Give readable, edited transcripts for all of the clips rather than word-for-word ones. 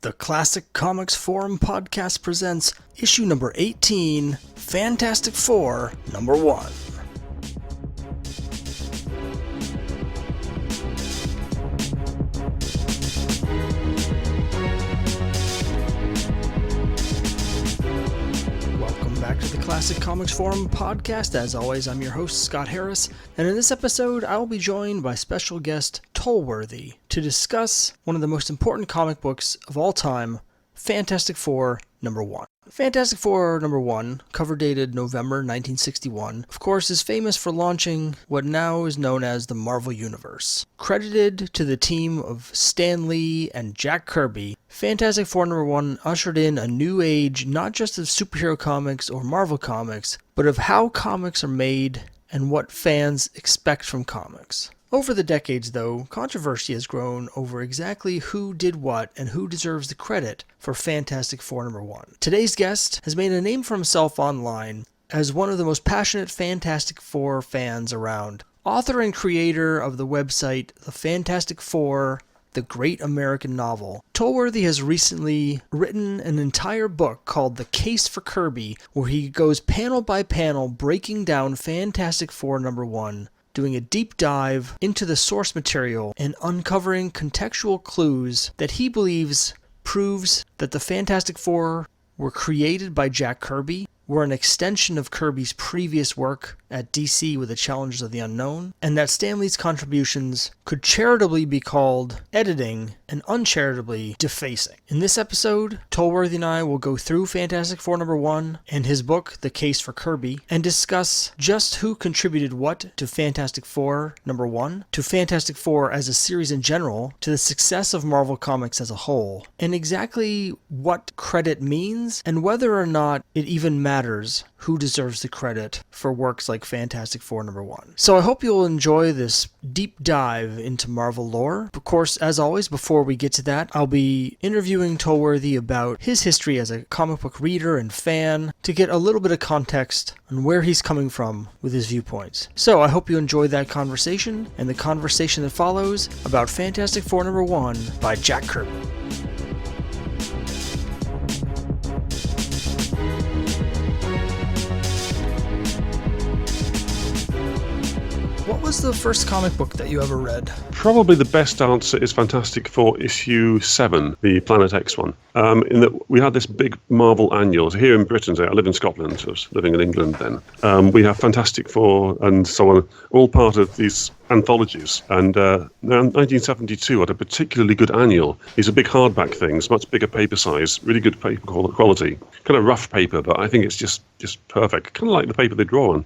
The Classic Comics Forum podcast presents issue number 18, Fantastic Four, number 1. Welcome back to the Classic Comics Forum podcast. As always, I'm your host, Scott Harris, and in this episode, I will be joined by special guest Tolworthy to discuss one of the most important comic books of all time, Fantastic Four, number 1. Fantastic Four, number 1, cover dated November 1961, of course is famous for launching what now is known as the Marvel Universe. Credited to the team of Stan Lee and Jack Kirby, Fantastic Four, number 1 ushered in a new age not just of superhero comics or Marvel comics, but of how comics are made and what fans expect from comics. Over the decades, though, controversy has grown over exactly who did what and who deserves the credit for Fantastic Four number 1. Today's guest has made a name for himself online as one of the most passionate Fantastic Four fans around. Author and creator of the website The Fantastic Four, The Great American Novel, Tolworthy has recently written an entire book called The Case for Kirby, where he goes panel by panel breaking down Fantastic Four number 1, doing a deep dive into the source material and uncovering contextual clues that he believes proves that the Fantastic Four were created by Jack Kirby, were an extension of Kirby's previous work at DC with the Challenges of the Unknown, and that Stan Lee's contributions could charitably be called editing and uncharitably defacing. In this episode, Tolworthy and I will go through Fantastic Four number 1 and his book, The Case for Kirby, and discuss just who contributed what to Fantastic Four number 1, to Fantastic Four as a series in general, to the success of Marvel Comics as a whole, and exactly what credit means and whether or not it even matters who deserves the credit for works like Fantastic Four number 1. So I hope you'll enjoy this deep dive into Marvel lore. Of course, as always, before we get to that, I'll be interviewing Tolworthy about his history as a comic book reader and fan to get a little bit of context on where he's coming from with his viewpoints. So I hope you enjoy that conversation and the conversation that follows about Fantastic Four number 1 by Jack Kirby. What was the first comic book that you ever read? Probably the best answer is Fantastic Four issue 7, the Planet X one. In that we had this big Marvel annual. So here in Britain, I live in Scotland, so I was living in England then. We have Fantastic Four and so on, all part of these anthologies. And 1972 had a particularly good annual. These are big hardback things, much bigger paper size, really good paper quality. Kind of rough paper, but I think it's just perfect. Kind of like the paper they draw on.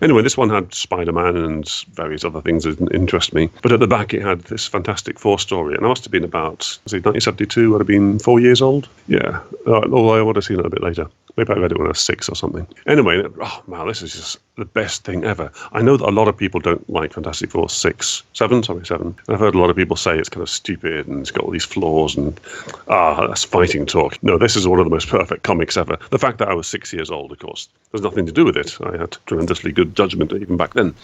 Anyway, this one had Spider-Man and various other things that didn't interest me. But at the back, it had this Fantastic Four story. And I must have been about, 1972, I'd have been 4 years old. Yeah, although I would have seen it a bit later. Maybe I read it when I was 6 or something. Anyway, oh man, this is just the best thing ever. I know that a lot of people don't like Fantastic Four 7. And I've heard a lot of people say it's kind of stupid and it's got all these flaws and, that's fighting talk. No, this is one of the most perfect comics ever. The fact that I was 6 years old, of course, there's nothing to do with it. I had tremendously good judgment even back then.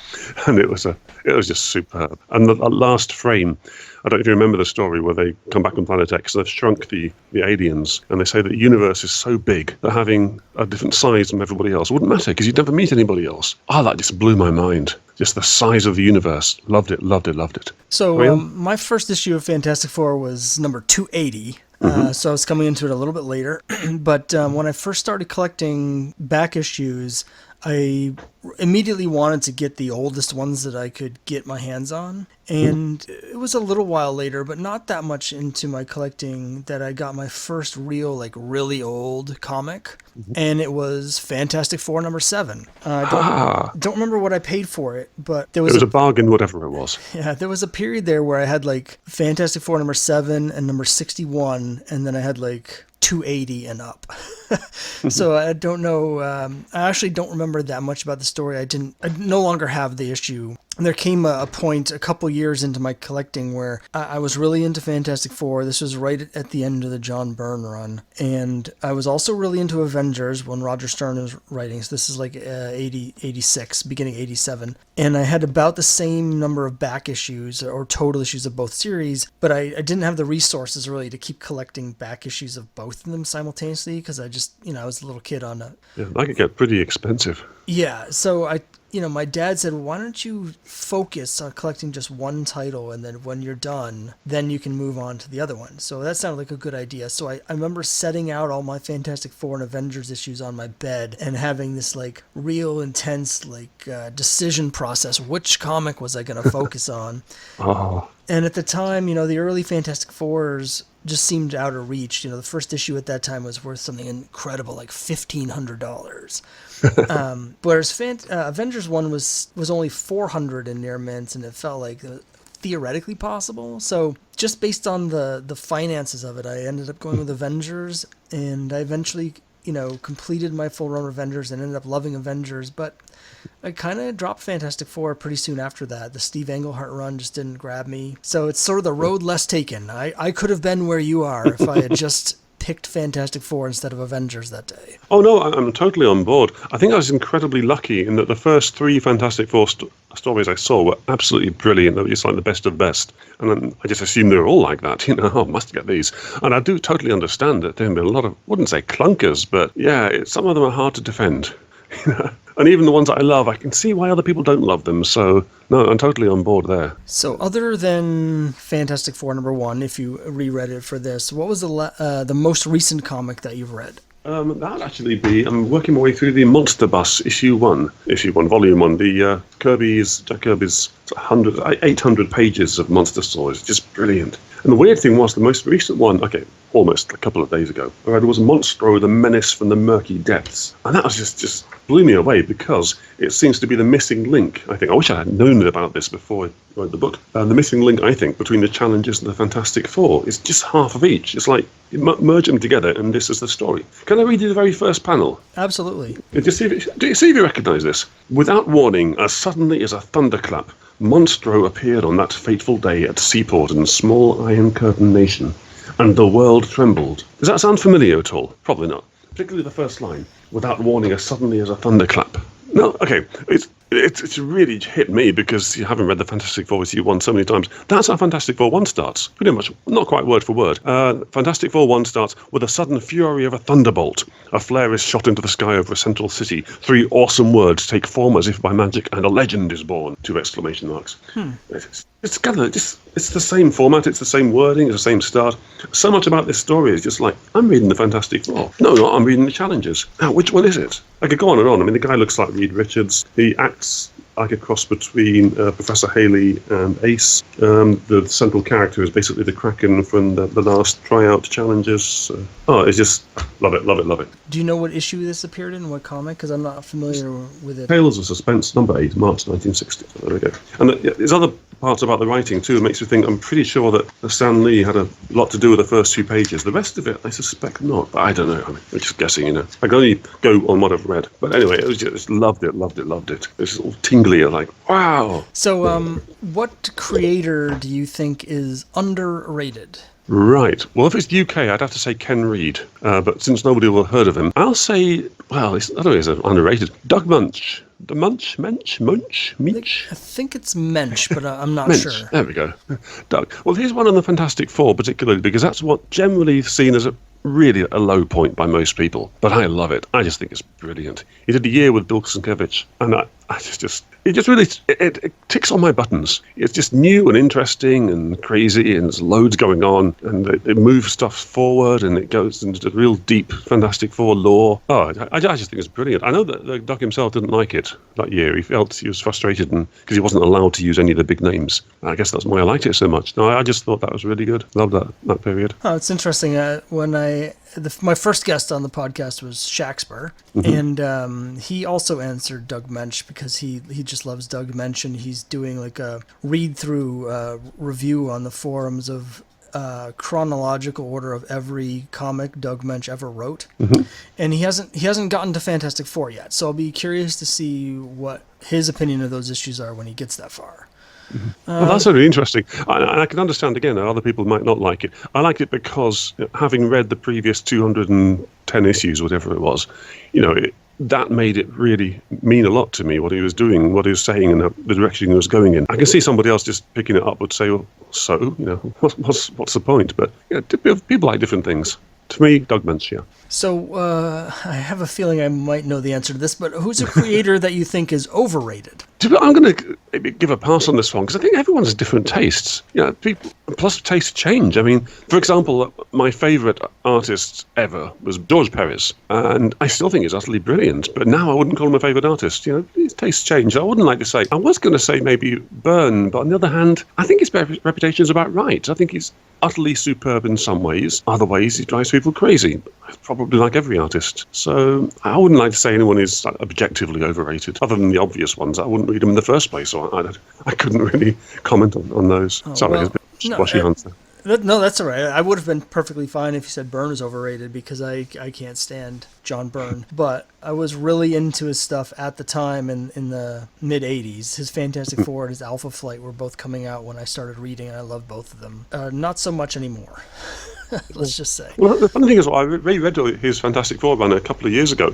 And it was just superb. And the last frame, I don't know if you remember the story where they come back on Planet X, they've shrunk the aliens, and they say that the universe is so big that having a different size from everybody else wouldn't matter because you'd never meet anybody else. That just blew my mind. Just the size of the universe. Loved it. So my first issue of Fantastic Four was number 280. So I was coming into it a little bit later. But when I first started collecting back issues, I immediately wanted to get the oldest ones that I could get my hands on. And it was a little while later, but not that much into my collecting, that I got my first real, really old comic. And it was Fantastic Four number 7. Don't remember what I paid for it, but it was a bargain, whatever it was. Yeah, there was a period there where I had Fantastic Four number 7 and number 61, and then I had 280 and up. So I don't know. I actually don't remember that much about the story. I no longer have the issue there came a point a couple years into my collecting where I was really into Fantastic Four. This was right at the end of the John Byrne run. And I was also really into Avengers when Roger Stern was writing. So this is like 86, beginning 87. And I had about the same number of back issues or total issues of both series, but I didn't have the resources really to keep collecting back issues of both of them simultaneously because I just, I was a little kid on a... Yeah, that could get pretty expensive. Yeah, so my dad said, why don't you focus on collecting just one title, and then when you're done, then you can move on to the other one. So that sounded like a good idea. So I remember setting out all my Fantastic Four and Avengers issues on my bed and having this like real intense decision process. Which comic was I going to focus on? Oh. And at the time, the early Fantastic Fours just seemed out of reach. The first issue at that time was worth something incredible, like $1,500. Whereas Avengers 1 was only 400 in near mint, and it felt like theoretically possible. So just based on the finances of it, I ended up going with Avengers, and I eventually, completed my full run of Avengers and ended up loving Avengers, but I kind of dropped Fantastic Four pretty soon after that. The Steve Englehart run just didn't grab me. So it's sort of the road less taken. I could have been where you are if I had just picked Fantastic Four instead of Avengers that day. Oh, no, I'm totally on board. I think I was incredibly lucky in that the first 3 Fantastic Four stories I saw were absolutely brilliant. They were just like the best of best. And then I just assumed they were all like that. I must get these. And I do totally understand that there have been a lot of, I wouldn't say clunkers, but yeah, some of them are hard to defend. And even the ones that I love, I can see why other people don't love them. So, no, I'm totally on board there. So, other than Fantastic Four #1, if you reread it for this, what was the most recent comic that you've read? That would actually be, I'm working my way through the Monster Bus, issue 1, volume 1, the Jack Kirby's 800 pages of monster stories, just brilliant. And the weird thing was, the most recent one, almost a couple of days ago, I read was Monstro, the Menace from the Murky Depths. And that was just blew me away because it seems to be the missing link, I think. I wish I had known about this before I read the book. The missing link, I think, between the Challengers and the Fantastic Four is just half of each. It's like, you merge them together and this is the story. Can I read you the very first panel? Absolutely. Do you see if you recognise this? Without warning, as suddenly as a thunderclap, Monstro appeared on that fateful day at Seaport in small Iron Curtain Nation, and the world trembled. Does that sound familiar at all? Probably not. Particularly the first line, without warning, as suddenly as a thunderclap. No, okay, it's really hit me because you haven't read the Fantastic Four issue 1 so many times. That's how Fantastic Four 1 starts. Pretty much, not quite word for word. Fantastic Four 1 starts with a sudden fury of a thunderbolt. A flare is shot into the sky over a central city. 3 awesome words take form as if by magic, and a legend is born. 2 exclamation marks. It's the same format, it's the same wording, it's the same start. So much about this story is just like, I'm reading the Fantastic Four. No, I'm reading the Challengers. Now, which one is it? I could go on and on. I mean, the guy looks like Reed Richards. He acts like a cross between Professor Haley and Ace. The central character is basically the Kraken from the last tryout Challengers. It's just, love it. Do you know what issue this appeared in, what comic? Because I'm not familiar with it. Tales of Suspense, number 8, March 1960. There we go. And there's other parts about the writing too. It makes you think, I'm pretty sure that Stan Lee had a lot to do with the first 2 pages. The rest of it, I suspect not, but I don't know. I'm just guessing, I can only go on what I've read. But anyway, it was just loved it. It's all tingly, like, wow. So, what creator do you think is underrated? Right. Well, if it's UK, I'd have to say Ken Reed. But since nobody will have heard of him, I'll say, I don't know, he's underrated. Doug Munch. The Munch? I think it's Mensch, but I'm not Mensch. sure. There we go. Doug. Well, here's one on the Fantastic Four particularly, because that's what generally seen as really a low point by most people. But I love it. I just think it's brilliant. He did a year with Bill Sienkiewicz, and it ticks all my buttons. It's just new and interesting and crazy, and there's loads going on, and it moves stuff forward, and it goes into real deep Fantastic Four lore. I just think it's brilliant. I know that Doug himself didn't like it that year. He felt he was frustrated because he wasn't allowed to use any of the big names. I guess that's why I liked it so much. No, I just thought that was really good. Loved that period. Oh, it's interesting. When my first guest on the podcast was Shaxper, and he also answered Doug Mensch because he just loves Doug Mensch, and he's doing like a read-through review on the forums of chronological order of every comic Doug Mensch ever wrote, Mm-hmm. and he hasn't gotten to Fantastic Four yet. So I'll be curious to see what his opinion of those issues are when he gets that far. Well, that's really interesting. I can understand, again, that other people might not like it. I liked it because, having read the previous 210 issues, whatever it was, that made it really mean a lot to me, what he was doing, what he was saying, and the direction he was going in. I can see somebody else just picking it up would say, well, so, what's the point? But people like different things. To me, Doug Mensch, yeah. So I have a feeling I might know the answer to this, but who's a creator that you think is overrated? I'm going to give a pass on this one because I think everyone has different tastes. People, plus tastes change. I mean, for example, my favourite artist ever was George Perez, and I still think he's utterly brilliant. But now I wouldn't call him a favourite artist. His tastes change. I wouldn't like to say. I was going to say maybe Byrne, but on the other hand, I think his reputation is about right. I think he's utterly superb in some ways. Other ways, he drives people crazy. Probably like every artist. So I wouldn't like to say anyone is objectively overrated, other than the obvious ones. I wouldn't read them in the first place, so I couldn't really comment on those. Sorry, it's a bit squashy answer. No, that's all right. I would have been perfectly fine if you said Byrne is overrated because I can't stand John Byrne. But I was really into his stuff at the time in the mid-'80s. His Fantastic Four and his Alpha Flight were both coming out when I started reading, and I loved both of them. Not so much anymore. Let's just say. Well, the funny thing is, I reread his Fantastic Four run a couple of years ago,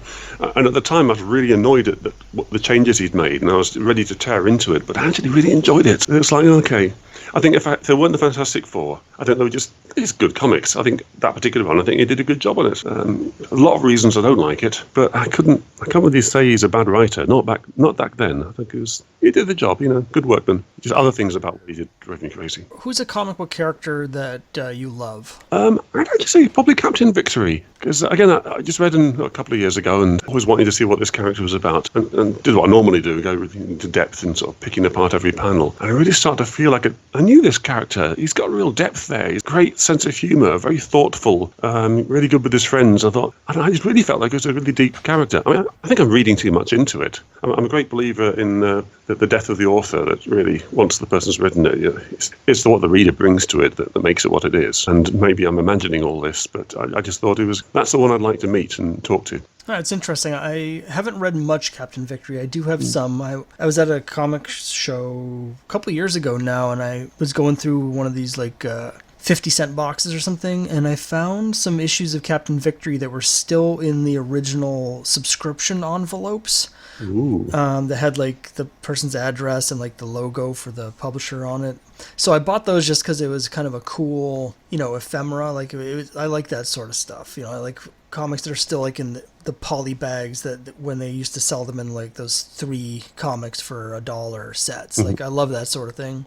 and at the time I was really annoyed at the changes he'd made, and I was ready to tear into it, but I actually really enjoyed it. It's like, okay, I think if there weren't the Fantastic Four, I don't know, it's good comics. I think that particular one, I think he did a good job on it. A lot of reasons I don't like it, but I can't really say he's a bad writer. Not back then. I think he did the job. Good workman. Just other things about what he did drove me crazy. Who's a comic book character that you love? I'd actually say probably Captain Victory, because again, I just read him a couple of years ago and always wanted to see what this character was about, and did what I normally do, go into depth and sort of picking apart every panel. And I really started to feel like I knew this character. He's got real depth there. He's great sense of humour, very thoughtful, really good with his friends. I just really felt like it was a really deep character. I mean, I think I'm reading too much into it. I'm a great believer in the death of the author, that really, once the person's written it, it's what the reader brings to it that makes it what it is. And maybe I'm imagining all this, but I just thought that's the one I'd like to meet and talk to. It's interesting. I haven't read much Captain Victory. I do have some. I was at a comic show a couple of years ago now, and I was going through one of these 50-cent boxes or something, and I found some issues of Captain Victory that were still in the original subscription envelopes. Ooh. That had the person's address and the logo for the publisher on it. So I bought those just because it was kind of a cool, ephemera. I like that sort of stuff. I like comics that are still in the poly bags that when they used to sell them in those 3 comics for $1 sets. Mm-hmm. I love that sort of thing.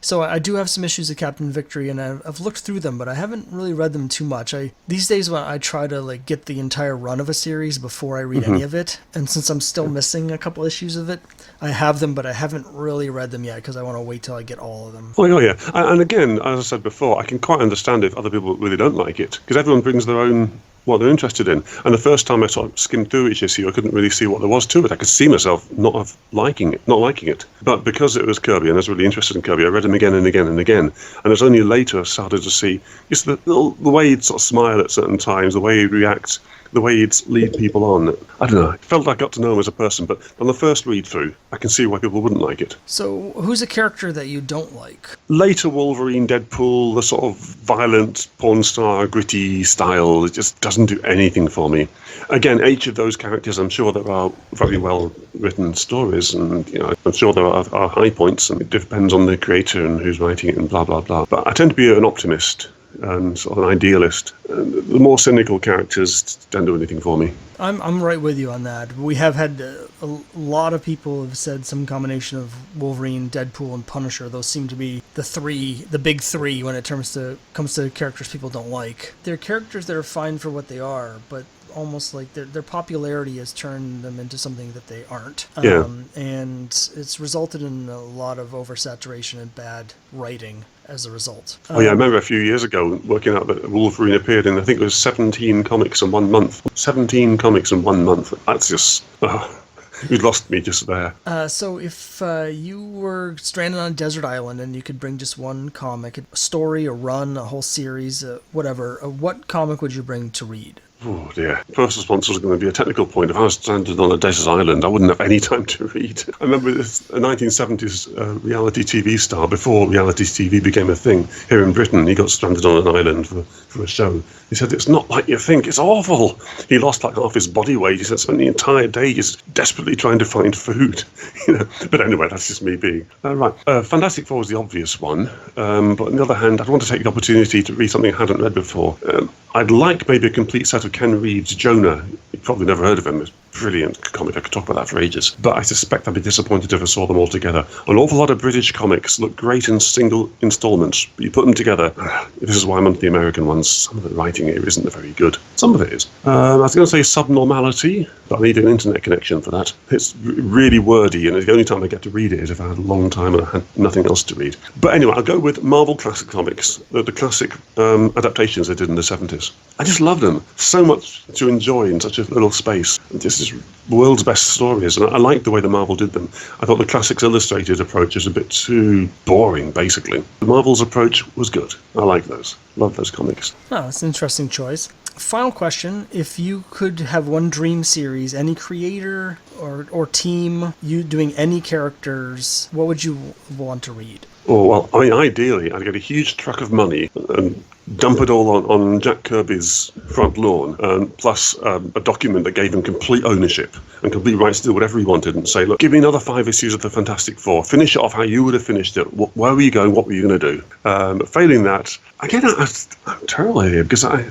So I do have some issues of Captain Victory, and I've looked through them, but I haven't really read them too much. These days when I try to get the entire run of a series before I read any of it, and since I'm still missing a couple issues of it, I have them, but I haven't really read them yet because I want to wait till I get all of them. Oh, yeah. And again, as I said before, I can quite understand if other people really don't like it, because everyone brings their own what they're interested in. And the first time I sort of skimmed through each issue, I couldn't really see what there was to it. I could see myself not liking it. But because it was Kirby, and I was really interested in Kirby, I read him again and again and again. And it was only later I started to see just the way he'd sort of smile at certain times, the way he'd react, the way he'd lead people on. I don't know. It felt like I got to know him as a person, but on the first read through, I can see why people wouldn't like it. So who's a character that you don't like? Later Wolverine, Deadpool, the sort of violent, porn star, gritty style, it just doesn't do anything for me. Again, each of those characters, I'm sure there are very well written stories, and I'm sure there are high points, and it depends on the creator and who's writing it and blah, blah, blah. But I tend to be an optimist and sort of an idealist. The more cynical characters don't do anything for me. I'm right with you on that. We have had a lot of people have said some combination of Wolverine, Deadpool, and Punisher. Those seem to be the big three when it comes to characters people don't like. They're characters that are fine for what they are, but almost their popularity has turned them into something that they aren't. And it's resulted in a lot of oversaturation and bad writing as a result. I remember a few years ago working out that Wolverine appeared in, I think it was 17 comics in 1 month. 17 comics in 1 month. That's just... You lost me just there. So if you were stranded on a desert island and you could bring just one comic, a story, a run, a whole series, whatever, what comic would you bring to read? Oh dear. First response was going to be a technical point. If I was stranded on a desert island, I wouldn't have any time to read. I remember this a 1970s reality TV star, before reality TV became a thing here in Britain. He got stranded on an island for a show. He said, it's not like you think, it's awful. He lost like half his body weight. He said, spent the entire day just desperately trying to find food. But anyway, that's just me being. Right. Fantastic Four was the obvious one. But on the other hand, I'd want to take the opportunity to read something I hadn't read before. I'd like maybe a complete set of Ken Reeves' Jonah. You've probably never heard of him. It's a brilliant comic. I could talk about that for ages. But I suspect I'd be disappointed if I saw them all together. An awful lot of British comics look great in single installments, but you put them together. This is why I'm onto the American ones. Some of the writing here isn't very good. Some of it is. I was going to say Subnormality, but I need an internet connection for that. It's really wordy, and the only time I get to read it is if I had a long time and I had nothing else to read. But anyway, I'll go with Marvel Classic Comics, the classic adaptations they did in the 70s. I just love them. So much to enjoy in such a little space. This is world's best stories, and I like the way the Marvel did them. I thought the Classics Illustrated approach is a bit too boring, basically. The Marvel's approach was good. I like those. Love those comics. Oh, that's an interesting choice. Final question. If you could have one dream series, any creator or team, you doing any characters, what would you want to read? Oh, well, I mean, ideally, I'd get a huge truck of money and dump it all on Jack Kirby's front lawn, plus a document that gave him complete ownership and complete rights to do whatever he wanted, and say, look, give me another 5 issues of the Fantastic Four. Finish it off how you would have finished it. Where were you going? What were you going to do? Failing that, again, that's a terrible idea, because I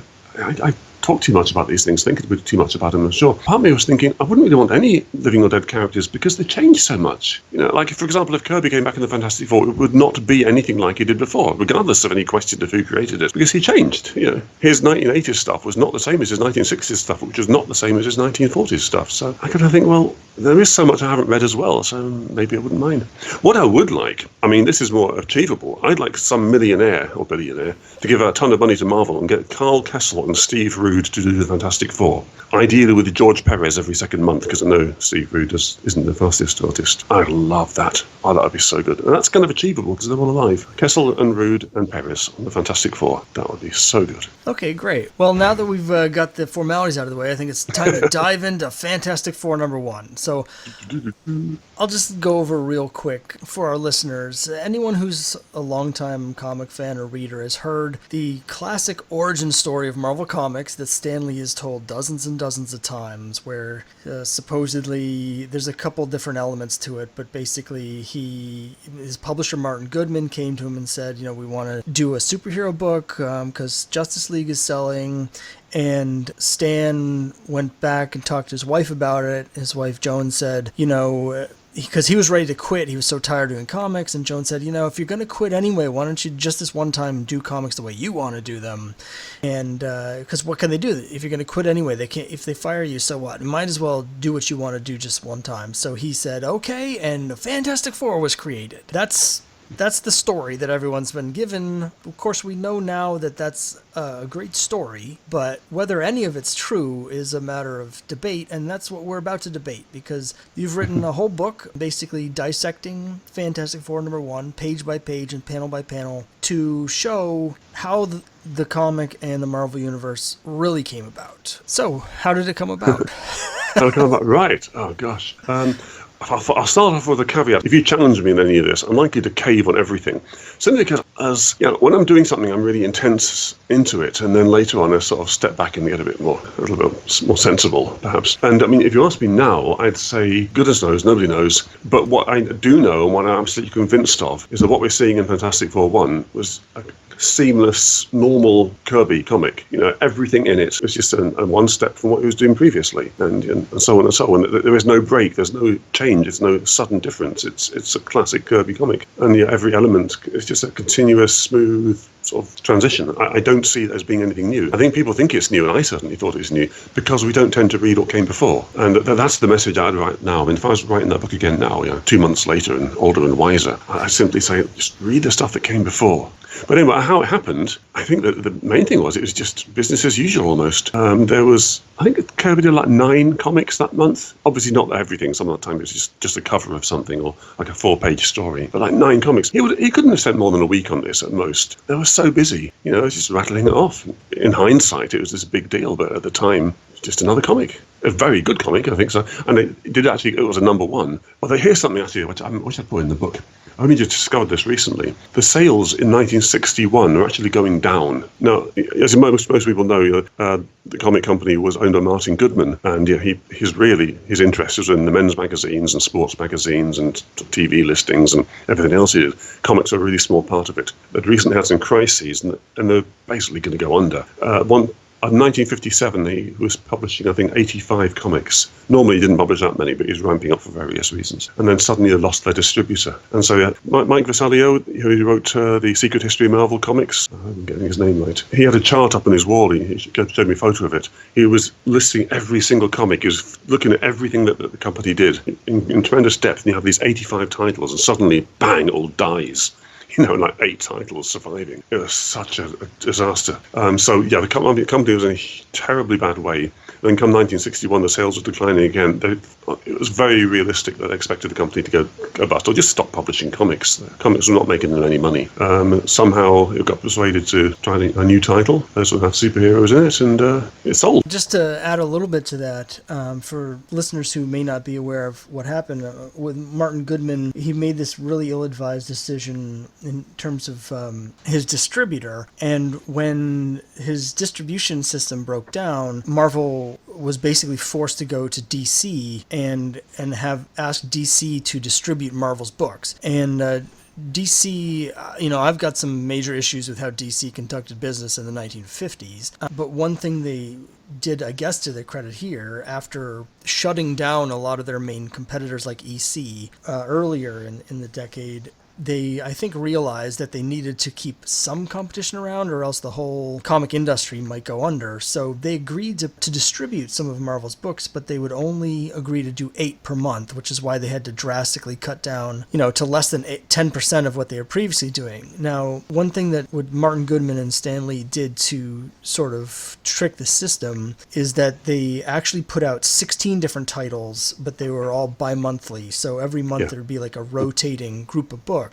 talk too much about these things, think a bit too much about them, I'm sure. Part of me was thinking, I wouldn't really want any living or dead characters because they change so much. Like, for example, if Kirby came back in the Fantastic Four, it would not be anything like he did before, regardless of any question of who created it, because he changed. His 1980s stuff was not the same as his 1960s stuff, which was not the same as his 1940s stuff. So I kind of think, well, there is so much I haven't read as well, so maybe I wouldn't mind. What I would like, I mean, this is more achievable, I'd like some millionaire or billionaire to give a ton of money to Marvel and get Carl Kessel and Steve Rude to do the Fantastic Four. Ideally with George Perez every second month, because I know Steve Rude isn't the fastest artist. I love that. Oh, that would be so good. And that's kind of achievable because they're all alive. Kessel and Rude and Perez on the Fantastic Four. That would be so good. Okay, great. Well, now that we've got the formalities out of the way, I think it's time to dive into Fantastic Four #1. So I'll just go over real quick for our listeners. Anyone who's a longtime comic fan or reader has heard the classic origin story of Marvel Comics that Stan Lee has told dozens and dozens of times, where supposedly there's a couple different elements to it, but basically his publisher Martin Goodman came to him and said, we want to do a superhero book because Justice League is selling. And Stan went back and talked to his wife about it. His wife, Joan, said, because he was ready to quit. He was so tired of doing comics. And Joan said, if you're going to quit anyway, why don't you just this one time do comics the way you want to do them? And because what can they do? If you're going to quit anyway, they can't. If they fire you, so what? You might as well do what you want to do just one time. So he said, okay, and the Fantastic Four was created. That's the story that everyone's been given. Of course, we know now that that's a great story, but whether any of it's true is a matter of debate, and that's what we're about to debate, because you've written a whole book basically dissecting Fantastic Four #1, page by page and panel by panel, to show how the comic and the Marvel Universe really came about. So, how did it come about? How did it come about? Right. Oh, gosh. I'll start off with a caveat. If you challenge me in any of this, I'm likely to cave on everything. Simply because, when I'm doing something, I'm really intense into it, and then later on I sort of step back and get a little bit more sensible, perhaps. And I mean, if you ask me now, I'd say goodness knows, nobody knows. But what I do know, and what I'm absolutely convinced of, is that what we're seeing in Fantastic Four 1 was a seamless, normal Kirby comic. Everything in it was just a one step from what he was doing previously, and so on and so on. There is no break, there's no change, it's no sudden difference. It's a classic Kirby comic, and every element is just a continuous, smooth sort of transition. I don't see it as being anything new. I think people think it's new, and I certainly thought it was new, because we don't tend to read what came before. And that's the message I'd write now. I mean, if I was writing that book again now, 2 months later and older and wiser, I'd simply say, just read the stuff that came before. But anyway, how it happened, I think that the main thing was it was just business as usual almost. There was, I think Kirby did like 9 comics that month. Obviously not everything. Some of the time it was just a cover of something or like a 4-page story. But like 9 comics. He couldn't have spent more than a week on this at most. They were so busy. You know, it was just rattling it off. In hindsight, it was this big deal. But at the time, just another comic. A very good comic, I think so. And it was a #1. Well, here's something actually which I put in the book. I only just discovered this recently. The sales in 1961 are actually going down. Now, as most people know, the comic company was owned by Martin Goodman, and his interest was in the men's magazines and sports magazines and TV listings and everything else he did. Comics are a really small part of it. They'd recently had some crises, and they're basically going to go under. In 1957, he was publishing, I think, 85 comics. Normally, he didn't publish that many, but he was ramping up for various reasons. And then suddenly they lost their distributor. And so Mike Vassalio, who wrote The Secret History of Marvel Comics, I'm getting his name right, he had a chart up on his wall. He showed me a photo of it. He was listing every single comic. He was looking at everything that the company did in tremendous depth. And you have these 85 titles, and suddenly, bang, it all dies. Like 8 titles surviving. It was such a disaster. The company was in a terribly bad way. And then come 1961, the sales were declining again. It was very realistic that they expected the company to go bust or just stop publishing comics. Comics were not making them any money. Somehow it got persuaded to try a new title. Those would have superheroes in it, and it sold. Just to add a little bit to that, for listeners who may not be aware of what happened, with Martin Goodman, he made this really ill-advised decision in terms of his distributor. And when his distribution system broke down, Marvel was basically forced to go to DC and have asked DC to distribute Marvel's books. And DC, I've got some major issues with how DC conducted business in the 1950s. But one thing they did, I guess, to their credit here, after shutting down a lot of their main competitors like EC earlier in the decade, they, I think, realized that they needed to keep some competition around or else the whole comic industry might go under. So they agreed to distribute some of Marvel's books, but they would only agree to do 8 per month, which is why they had to drastically cut down, to less than 10% of what they were previously doing. Now, one thing that what Martin Goodman and Stan Lee did to sort of trick the system is that they actually put out 16 different titles, but they were all bi-monthly. So every month there would be like a rotating group of books.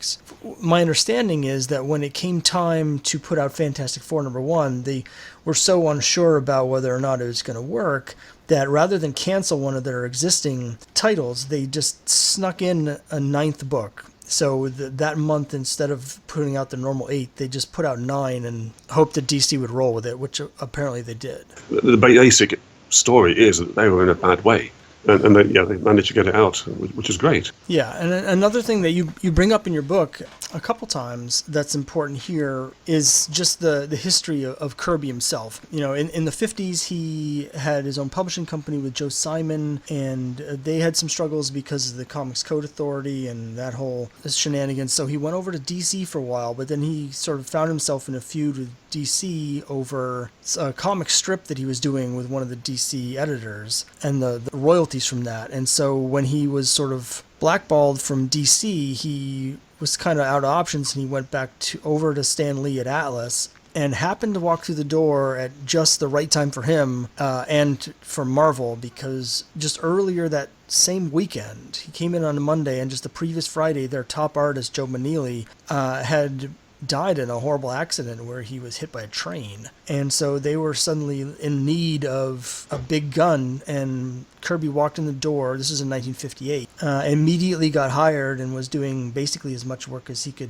My understanding is that when it came time to put out Fantastic Four #1, they were so unsure about whether or not it was going to work that rather than cancel one of their existing titles, they just snuck in a 9th book. So that month, instead of putting out the normal 8, they just put out 9 and hoped that DC would roll with it, which apparently they did. The basic story is that they were in a bad way. And they managed to get it out, which is great. Yeah, and another thing that you bring up in your book a couple times that's important here is just the history of Kirby himself. In the 50s, he had his own publishing company with Joe Simon, and they had some struggles because of the Comics Code Authority and that whole shenanigans. So he went over to DC for a while, but then he sort of found himself in a feud with DC over a comic strip that he was doing with one of the DC editors and the royalties from that. And so when he was sort of blackballed from DC, he was kind of out of options, and he went back over to Stan Lee at Atlas and happened to walk through the door at just the right time for him and for Marvel, because just earlier that same weekend, he came in on a Monday, and just the previous Friday, their top artist, Joe Manili, had died in a horrible accident where he was hit by a train. And so they were suddenly in need of a big gun, and Kirby walked in the door, this is in 1958, immediately got hired and was doing basically as much work as he could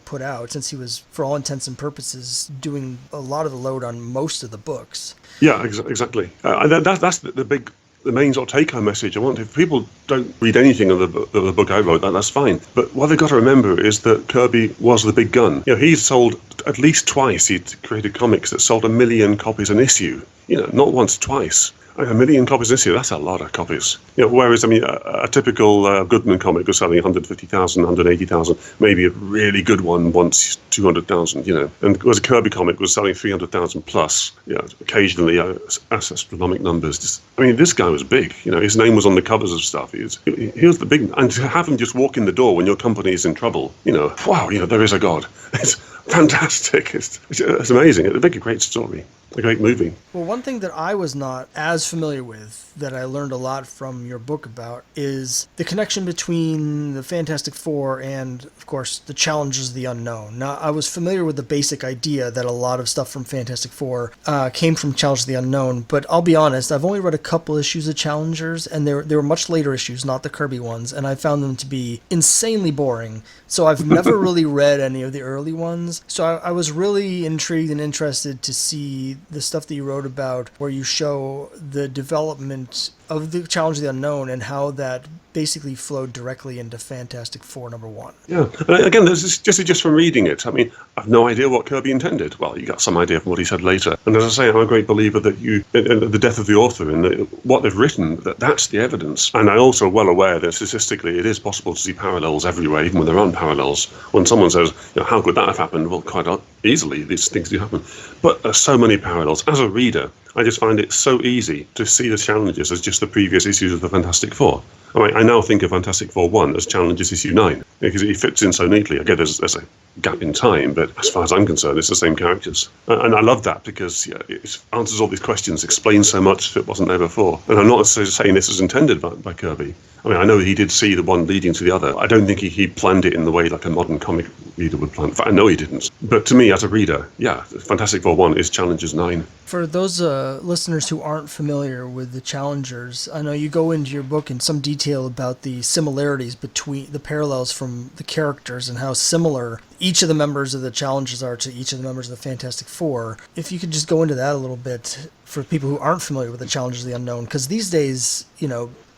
put out, since he was, for all intents and purposes, doing a lot of the load on most of the books. Yeah, exactly. That's the main sort of take-home message I want. If people don't read anything of the book I wrote, that's fine. But what they've got to remember is that Kirby was the big gun. He's sold at least twice. He'd created comics that sold 1 million copies an issue. Not once, twice. 1 million copies an issue, that's a lot of copies. Whereas, a typical Goodman comic was selling 150,000, 180,000, maybe a really good one once 200,000, And whereas a Kirby comic was selling 300,000 plus, occasionally astronomical numbers. This guy was big. His name was on the covers of stuff. He was the big, and to have him just walk in the door when your company is in trouble, wow, there is a God. fantastic. It's amazing. It'd make a great story, a great movie. Well, one thing that I was not as familiar with that I learned a lot from your book about is the connection between the Fantastic Four and, of course, the Challengers of the Unknown. Now, I was familiar with the basic idea that a lot of stuff from Fantastic Four came from Challengers of the Unknown, but I'll be honest, I've only read a couple issues of Challengers, and they were much later issues, not the Kirby ones, and I found them to be insanely boring. So I've never really read any of the early ones. So I was really intrigued and interested to see the stuff that you wrote about where you show the development of the Challenge of the Unknown and how that basically flowed directly into Fantastic Four #1. Yeah, and again, this is just from reading it. I mean, I've no idea what Kirby intended. Well, you got some idea from what he said later. And as I say, I'm a great believer that the death of the author and what they've written, that's the evidence. And I'm also well aware that statistically it is possible to see parallels everywhere, even when there aren't parallels. When someone says, how could that have happened? Well, quite easily, these things do happen. But there's so many parallels. As a reader, I just find it so easy to see the challenges as just the previous issues of the Fantastic Four. I now think of Fantastic Four 1 as Challenges issue 9, because it fits in so neatly. Again, there's a gap in time, but as far as I'm concerned, it's the same characters. And I love that because it answers all these questions, explains so much that wasn't there before. And I'm not necessarily saying this was intended by Kirby. I know he did see the one leading to the other. I don't think he planned it in the way like a modern comic reader would plan. In fact, I know he didn't. But to me, as a reader, Fantastic Four 1 is Challenges 9. For those listeners who aren't familiar with the Challengers, I know you go into your book in some detail about the similarities between the parallels from the characters and how similar each of the members of the Challengers are to each of the members of the Fantastic Four. If you could just go into that a little bit for people who aren't familiar with the Challengers of the Unknown, because these days,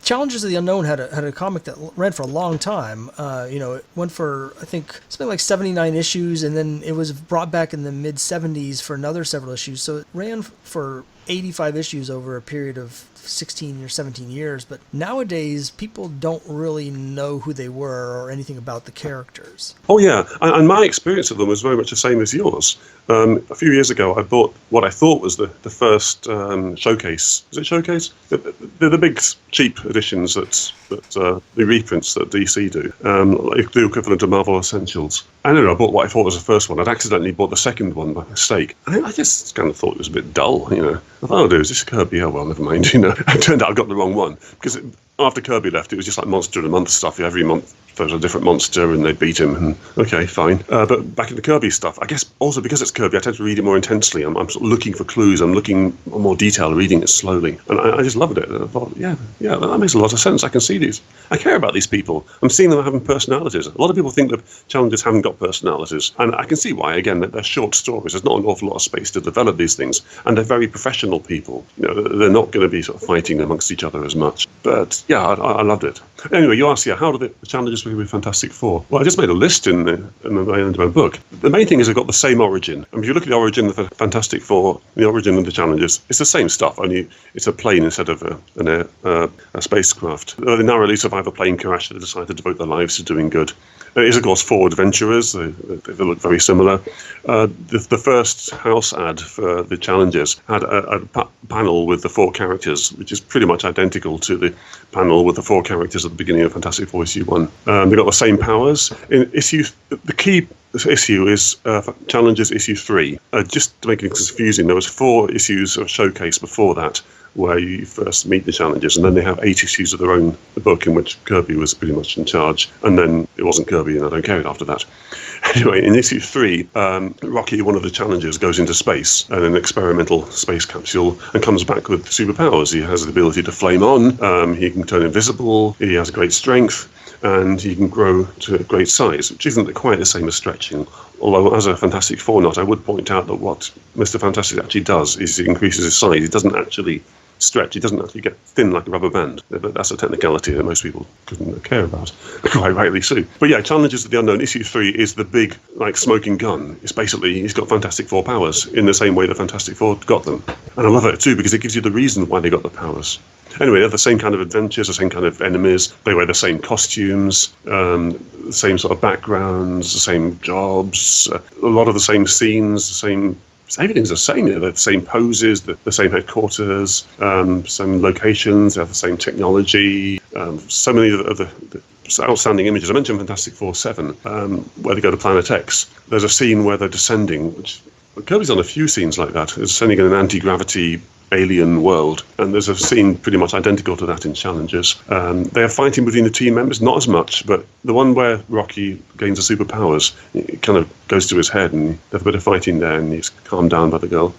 Challengers of the Unknown had a comic that ran for a long time. It went for, I think, something like 79 issues, and then it was brought back in the mid-70s for another several issues. So it ran for 85 issues over a period of 16 or 17 years. But nowadays, people don't really know who they were or anything about the characters. Oh, yeah. And my experience of them was very much the same as yours. A few years ago, I bought what I thought was the first showcase. Is it showcase? They're the big, cheap editions the reprints that DC do, like the equivalent of Marvel Essentials. I don't know, I bought what I thought was the first one. I'd accidentally bought the second one by mistake. I just kind of thought it was a bit dull, I thought, oh, is this Kirby? Oh, well, never mind, It turned out I got the wrong one. Because after Kirby left, it was just like Monster of the Month stuff. Every month there was a different monster and they beat him. And okay, fine. But back in the Kirby stuff, I guess also because it's Kirby, I tend to read it more intensely. I'm sort of looking for clues. I'm looking for more detail, reading it slowly. And I just loved it. And I thought, yeah, that makes a lot of sense. I can see these. I care about these people. I'm seeing them having personalities. A lot of people think that Challengers haven't got personalities. And I can see why, again, that they're short stories. There's not an awful lot of space to develop these things. And they're very professional people. They're not going to be sort of fighting amongst each other as much. But yeah, I loved it. Anyway, you asked, how do the Challengers work with Fantastic Four? Well, I just made a list in the end of my book. The main thing is they've got the same origin. If you look at the origin of the Fantastic Four, the origin of the Challengers, it's the same stuff, only it's a plane instead of a spacecraft. They narrowly survive a plane crash. They decide to devote their lives to doing good. It is, of course, four adventurers. They look very similar. The first house ad for the Challengers had a panel with the four characters, which is pretty much identical to the panel with the four characters at the beginning of Fantastic Four issue 1. They've got the same powers. The key issue is Challengers issue 3. Just to make it confusing, there was 4 issues of Showcase before that, where you first meet the Challengers, and then they have 8 issues of their own book in which Kirby was pretty much in charge, and then it wasn't Kirby, and I don't care after that. Anyway, in issue 3, Rocky, one of the Challengers, goes into space in an experimental space capsule and comes back with superpowers. He has the ability to flame on, he can turn invisible, he has great strength, and he can grow to a great size, which isn't quite the same as stretching. Although, as a Fantastic Four nut, I would point out that what Mr. Fantastic actually does is he increases his size. He doesn't actually stretch. He doesn't actually get thin like a rubber band. But that's a technicality that most people couldn't care about, quite rightly so. But yeah, Challengers of the Unknown, issue 3 is the big, smoking gun. It's basically, he's got Fantastic Four powers in the same way the Fantastic Four got them. And I love it too, because it gives you the reason why they got the powers. Anyway, they have the same kind of adventures, the same kind of enemies. They wear the same costumes, the same sort of backgrounds, the same jobs, a lot of the same scenes, everything's the same. They have the same poses, the same headquarters, same locations, they have the same technology. So many of the outstanding images. I mentioned Fantastic Four 7, where they go to Planet X. There's a scene where they're descending, which Kirby's done a few scenes like that. It's descending in an anti-gravity alien world, and there's a scene pretty much identical to that in Challengers. They are fighting between the team members, not as much, but the one where Rocky gains the superpowers, it kind of goes to his head, and there's a bit of fighting there, and he's calmed down by the girl.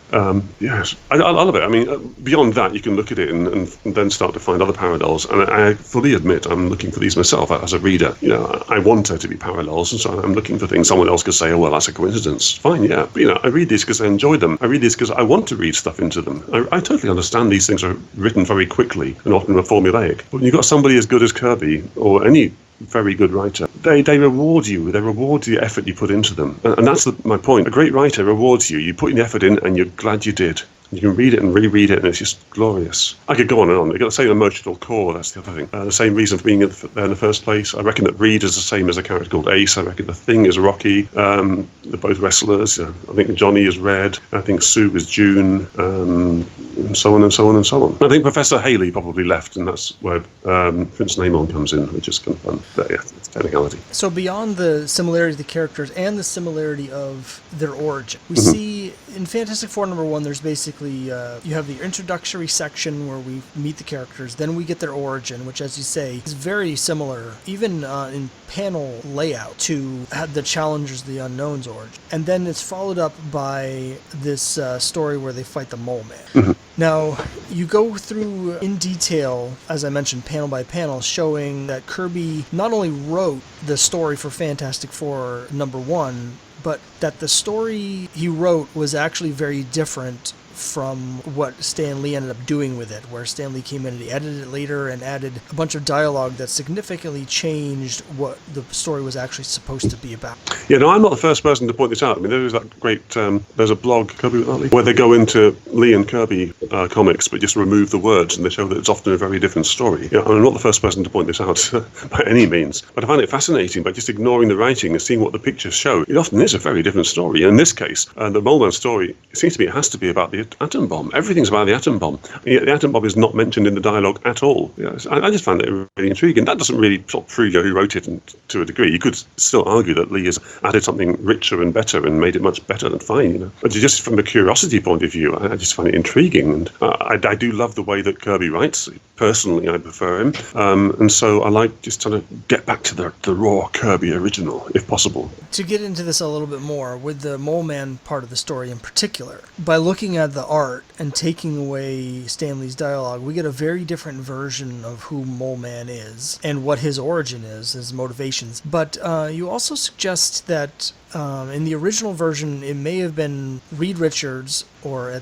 Yes, I love it. I mean, beyond that, you can look at it and then start to find other parallels, and I fully admit I'm looking for these myself as a reader. You know, I want there to be parallels, and so I'm looking for things someone else could say, oh, well, that's a coincidence. Fine, yeah. But, you know, I read these because I enjoy them. I read these because I want to read stuff into them. I totally understand these things are written very quickly and often are formulaic. But when you've got somebody as good as Kirby, or any very good writer, they reward you. They reward the effort you put into them. And that's my point. A great writer rewards you. You put in the effort in and you're glad you did. You can read it and reread it, and it's just glorious. I could go on and on. They've got the same emotional core, that's the other thing. The same reason for being there in the first place. I reckon that Reed is the same as a character called Ace. I reckon the Thing is Rocky. They're both wrestlers. I think Johnny is Red. I think Sue is June. And so on and so on and so on. I think Professor Haley probably left, and that's where Prince Namon comes in, which is kind of fun. But yeah, it's technicality. So beyond the similarity of the characters and the similarity of their origin, we see in Fantastic Four #1, there's basically you have the introductory section where we meet the characters, then we get their origin, which, as you say, is very similar, even in panel layout, to the Challengers, the Unknown's origin. And then it's followed up by this story where they fight the Mole Man. Now, you go through in detail, as I mentioned, panel by panel, showing that Kirby not only wrote the story for Fantastic Four #1, but that the story he wrote was actually very different from what Stan Lee ended up doing with it, where Stan Lee came in and he edited it later and added a bunch of dialogue that significantly changed what the story was actually supposed to be about. Yeah, no, I'm not the first person to point this out. I mean, there's that great, there's a blog, Kirby with Lee, where they go into Lee and Kirby comics, but just remove the words, and they show that it's often a very different story. You know, I'm not the first person to point this out by any means, but I find it fascinating by just ignoring the writing and seeing what the pictures show. It often is a very different story. In this case, the Mole Man story, it seems to me it has to be about the atom bomb. Everything's about the atom bomb. Yet the atom bomb is not mentioned in the dialogue at all. Yeah, I just find it really intriguing. That doesn't really sort of prove who wrote it to a degree. You could still argue that Lee has added something richer and better and made it much better than fine, you know. But just from a curiosity point of view, I just find it intriguing. And I do love the way that Kirby writes. Personally, I prefer him. And so I like just trying to get back to the raw Kirby original, if possible. To get into this a little bit more, with the Mole Man part of the story in particular, by looking at the art and taking away Stan Lee's dialogue, we get a very different version of who Mole Man is and what his origin is, his motivations. But you also suggest that in the original version, it may have been Reed Richards, or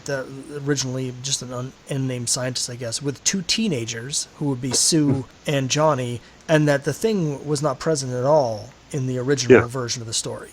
originally just an unnamed scientist, I guess, with two teenagers who would be Sue and Johnny, and that the Thing was not present at all in the original version of the story.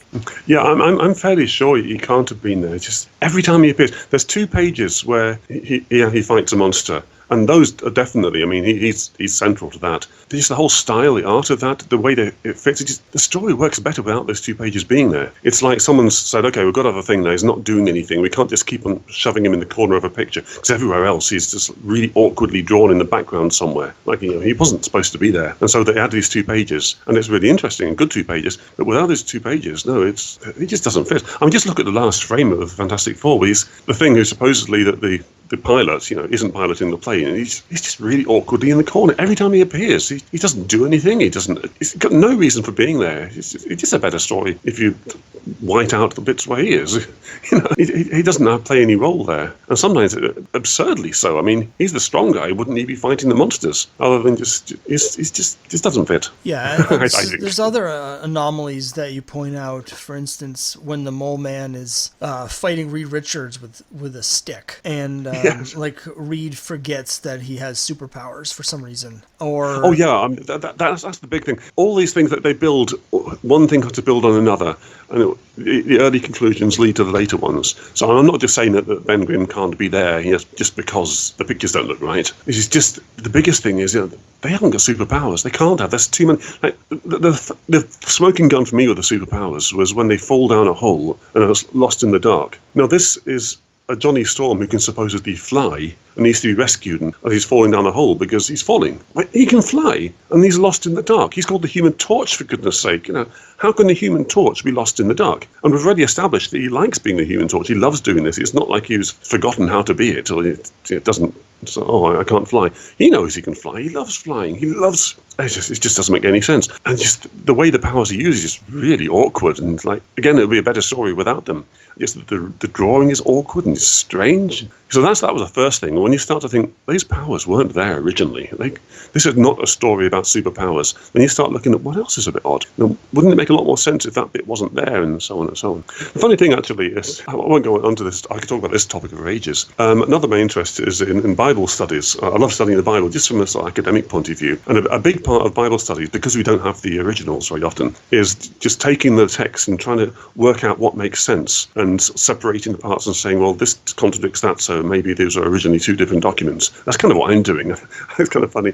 Yeah, I'm fairly sure he can't have been there. Just every time he appears, there's 2 pages where he fights a monster. And those are definitely, I mean, he's central to that. Just the whole style, the art of that, the way that it fits, the story works better without those 2 pages being there. It's like someone's said, okay, we've got to have a Thing there, he's not doing anything. We can't just keep on shoving him in the corner of a picture, because everywhere else he's just really awkwardly drawn in the background somewhere. Like, you know, he wasn't supposed to be there. And so they add these 2 pages, and it's really interesting, and good 2 pages, but without those 2 pages, no, it just doesn't fit. I mean, just look at the last frame of Fantastic Four, where he's the Thing who supposedly that the pilot, you know, isn't piloting the plane, and he's just really awkwardly in the corner. Every time he appears, he doesn't do anything. He's got no reason for being there. It's just a better story if you white out the bits where he is. You know, he doesn't play any role there. And sometimes, absurdly so. I mean, he's the strong guy. Wouldn't he be fighting the monsters? Other than just doesn't fit. Yeah, there's other anomalies that you point out. For instance, when the Mole Man is fighting Reed Richards with a stick, and like Reed forgets that he has superpowers for some reason. Or that's the big thing. All these things that they build, one thing has to build on another, and the early conclusions lead to the later ones. So I'm not just saying that Ben Grimm can't be there just because the pictures don't look right. It's just the biggest thing is, you know, they haven't got superpowers. They can't have. There's too many. Like, the smoking gun for me with the superpowers was when they fall down a hole and are lost in the dark. Now this is a Johnny Storm who can supposedly fly and needs to be rescued, and he's falling down a hole because he's falling. He can fly, and he's lost in the dark. He's called the Human Torch, for goodness sake. How can the Human Torch be lost in the dark? And we've already established that he likes being the Human Torch. He loves doing this. It's not like he's forgotten how to be it, or it doesn't. So, I can't fly. He knows he can fly. He loves flying. It just doesn't make any sense. And just the way the powers he uses is really awkward. And again, it would be a better story without them. Just the drawing is awkward and it's strange. So that was the first thing. When you start to think, these powers weren't there originally. This is not a story about superpowers. Then you start looking at what else is a bit odd. Wouldn't it make a lot more sense if that bit wasn't there, and so on and so on. The funny thing actually is, I won't go on to this, I could talk about this topic for ages. Another main interest is in Bible studies. I love studying the Bible just from an academic point of view. And a big part of Bible studies, because we don't have the originals very often, is just taking the text and trying to work out what makes sense and separating the parts and saying, well, this contradicts that, so maybe those are originally two different documents. That's kind of what I'm doing. It's kind of funny.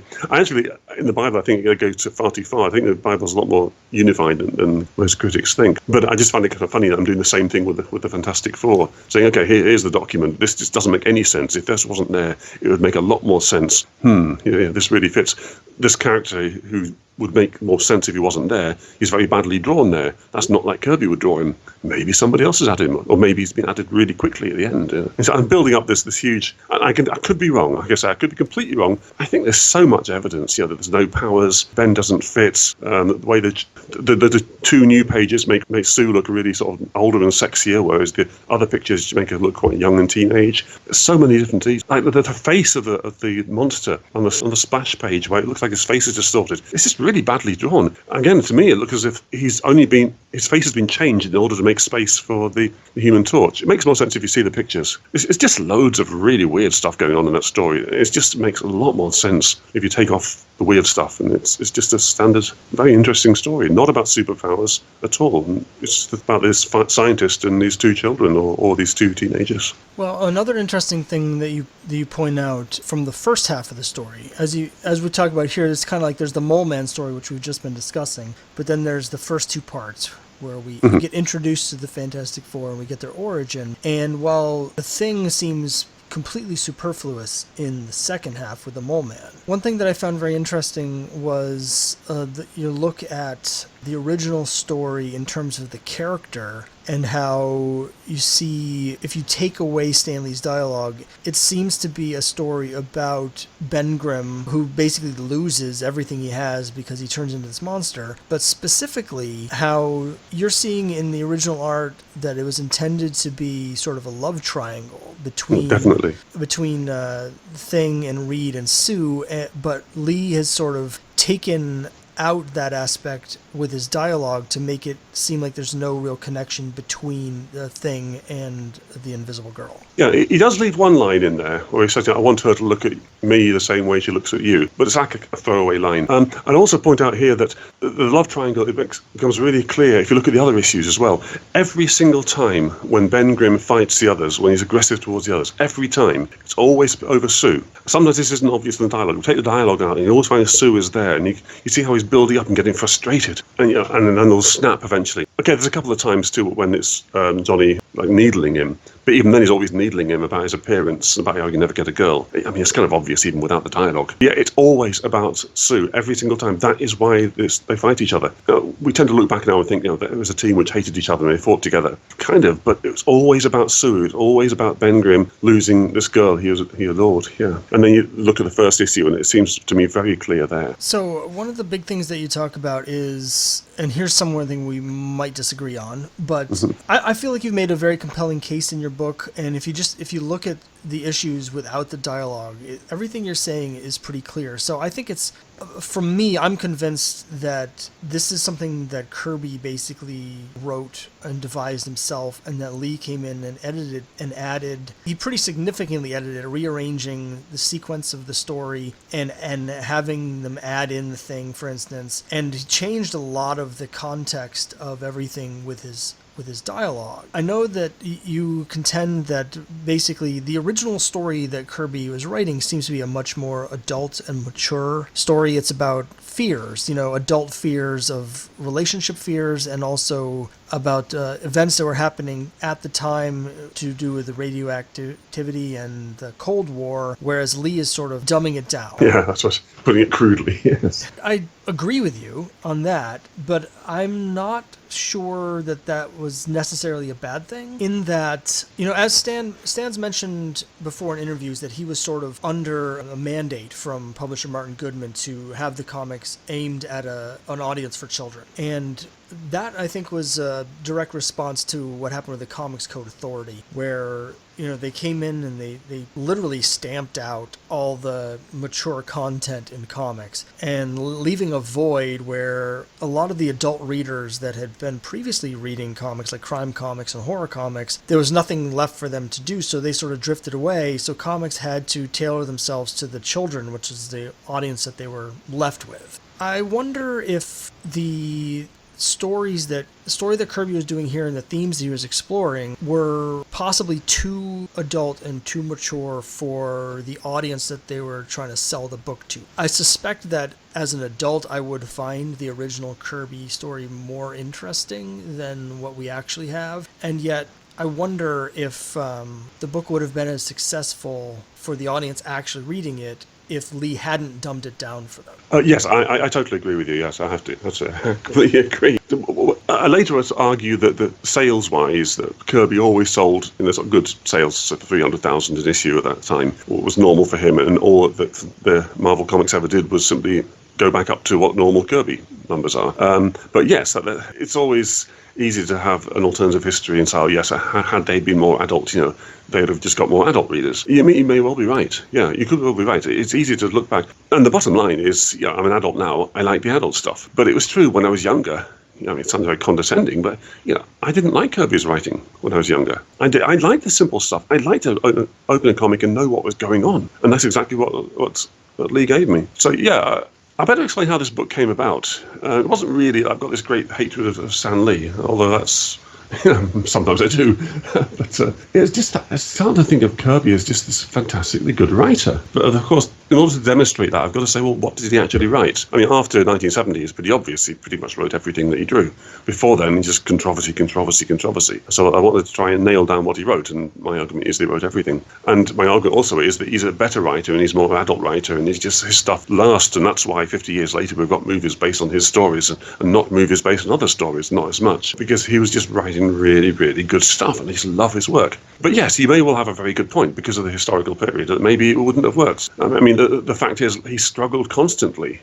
In the Bible, I think it goes far too far. I think the Bible's a lot more unified than most critics think. But I just find it kind of funny that I'm doing the same thing with the Fantastic Four, saying, okay, here's the document. This just doesn't make any sense. If this wasn't there, it would make a lot more sense. This really fits. This character who would make more sense if he wasn't there, he's very badly drawn there. That's not like Kirby would draw him. Maybe somebody else has added him, or maybe he's been added really quickly at the end. And so I'm building up this huge, and I could be wrong. Like I say, I could be completely wrong. I think there's so much evidence, that there's no powers, Ben doesn't fit, the way the two new pages make Sue look really sort of older and sexier, whereas the other pictures make her look quite young and teenage. There's so many different details. Like the face of the monster on the splash page, where it looks like his face is distorted. It's just really badly drawn. Again, to me, it looks as if his face has been changed in order to make space for the Human Torch. It makes more sense if you see the pictures. It's just loads of really weird stuff going on in that story. It just makes a lot more sense if you take off the weird stuff, and it's just a standard, very interesting story. Not about superpowers at all. It's about this scientist and these two children, or these two teenagers. Well, another interesting thing that you point out from the first half of the story, as we talk about here, it's kind of like there's the Mole Man story, which we've just been discussing, but then there's the first two parts where we get introduced to the Fantastic Four and we get their origin. And while the Thing seems completely superfluous in the second half with the Mole Man, one thing that I found very interesting was you look at the original story in terms of the character and how you see, if you take away Stanley's dialogue, it seems to be a story about Ben Grimm, who basically loses everything he has because he turns into this monster. But specifically, how you're seeing in the original art that it was intended to be sort of a love triangle between Thing and Reed and Sue, but Lee has sort of taken out that aspect with his dialogue to make it seem like there's no real connection between the Thing and the Invisible Girl. Yeah, he does leave one line in there where he says, I want her to look at me the same way she looks at you. But it's like a throwaway line. I'd also point out here that the love triangle, becomes really clear if you look at the other issues as well. Every single time when Ben Grimm fights the others, when he's aggressive towards the others, every time, it's always over Sue. Sometimes this isn't obvious in the dialogue. We take the dialogue out and you always find Sue is there, and you see how he's building up and getting frustrated, and then they'll snap eventually. Okay, there's a couple of times too when it's Johnny needling him, but even then he's always needling him about his appearance, about how you never get a girl. I mean, it's kind of obvious even without the dialogue. Yeah, it's always about Sue every single time. That is why they fight each other. We tend to look back now and think, there was a team which hated each other and they fought together. Kind of, but it was always about Sue. It's always about Ben Grimm losing this girl he adored. Yeah, and then you look at the first issue and it seems to me very clear there. So one of the big things that you talk about is, and here's something we might disagree on, but I feel like you've made a very compelling case in your book, and if you look at the issues without the dialogue, everything you're saying is pretty clear. So I think for me, I'm convinced that this is something that Kirby basically wrote and devised himself, and that Lee came in and edited and added. He pretty significantly edited, rearranging the sequence of the story and having them add in the Thing, for instance, and he changed a lot of the context of everything with his with his dialogue. I know that you contend that basically the original story that Kirby was writing seems to be a much more adult and mature story. It's about fears, adult fears of relationship fears, and also about events that were happening at the time to do with the radioactivity and the Cold War, whereas Lee is sort of dumbing it down. Yeah, that's what putting it crudely, yes. I agree with you on that, but I'm not sure that was necessarily a bad thing, in that, as Stan's mentioned before in interviews, that he was sort of under a mandate from publisher Martin Goodman to have the comics aimed at an audience for children. And that, I think, was a direct response to what happened with the Comics Code Authority, where they came in and they literally stamped out all the mature content in comics, and leaving a void where a lot of the adult readers that had been previously reading comics, like crime comics and horror comics, there was nothing left for them to do, so they sort of drifted away. So comics had to tailor themselves to the children, which is the audience that they were left with. I wonder if the story that Kirby was doing here and the themes he was exploring were possibly too adult and too mature for the audience that they were trying to sell the book to. I suspect that as an adult, I would find the original Kirby story more interesting than what we actually have, and yet I wonder if the book would have been as successful for the audience actually reading it if Lee hadn't dumbed it down for them. Yes, I totally agree with you. Yes, I have to. I completely agree. I later argue that sales-wise, that Kirby always sold sort of good sales, so 300,000 an issue at that time, what was normal for him, and all that the Marvel Comics ever did was simply go back up to what normal Kirby numbers are. But yes, it's always easy to have an alternative history and say, oh, yes, had they been more adult, they'd have just got more adult readers. You may well be right. Yeah, you could well be right. It's easy to look back. And the bottom line is, I'm an adult now. I like the adult stuff. But it was true when I was younger. It sounds very condescending, but, I didn't like Kirby's writing when I was younger. I liked the simple stuff. I liked to open a comic and know what was going on. And that's exactly what Lee gave me. So, yeah, I better explain how this book came about. It wasn't really, I've got this great hatred of Stan Lee, although that's, sometimes I do. But it's just, I start to think of Kirby as just this fantastically good writer. But of course, in order to demonstrate that, I've got to say, well, what did he actually write? I mean, after 1970, it's pretty obvious he pretty much wrote everything that he drew. Before then, just controversy. So I wanted to try and nail down what he wrote, and my argument is that he wrote everything. And my argument also is that he's a better writer, and he's more of an adult writer, and his stuff lasts, and that's why 50 years later we've got movies based on his stories, and not movies based on other stories, not as much, because he was just writing really, really good stuff, and I just love his work. But yes, he may well have a very good point because of the historical period, that maybe it wouldn't have worked. I mean, the fact is, he struggled constantly,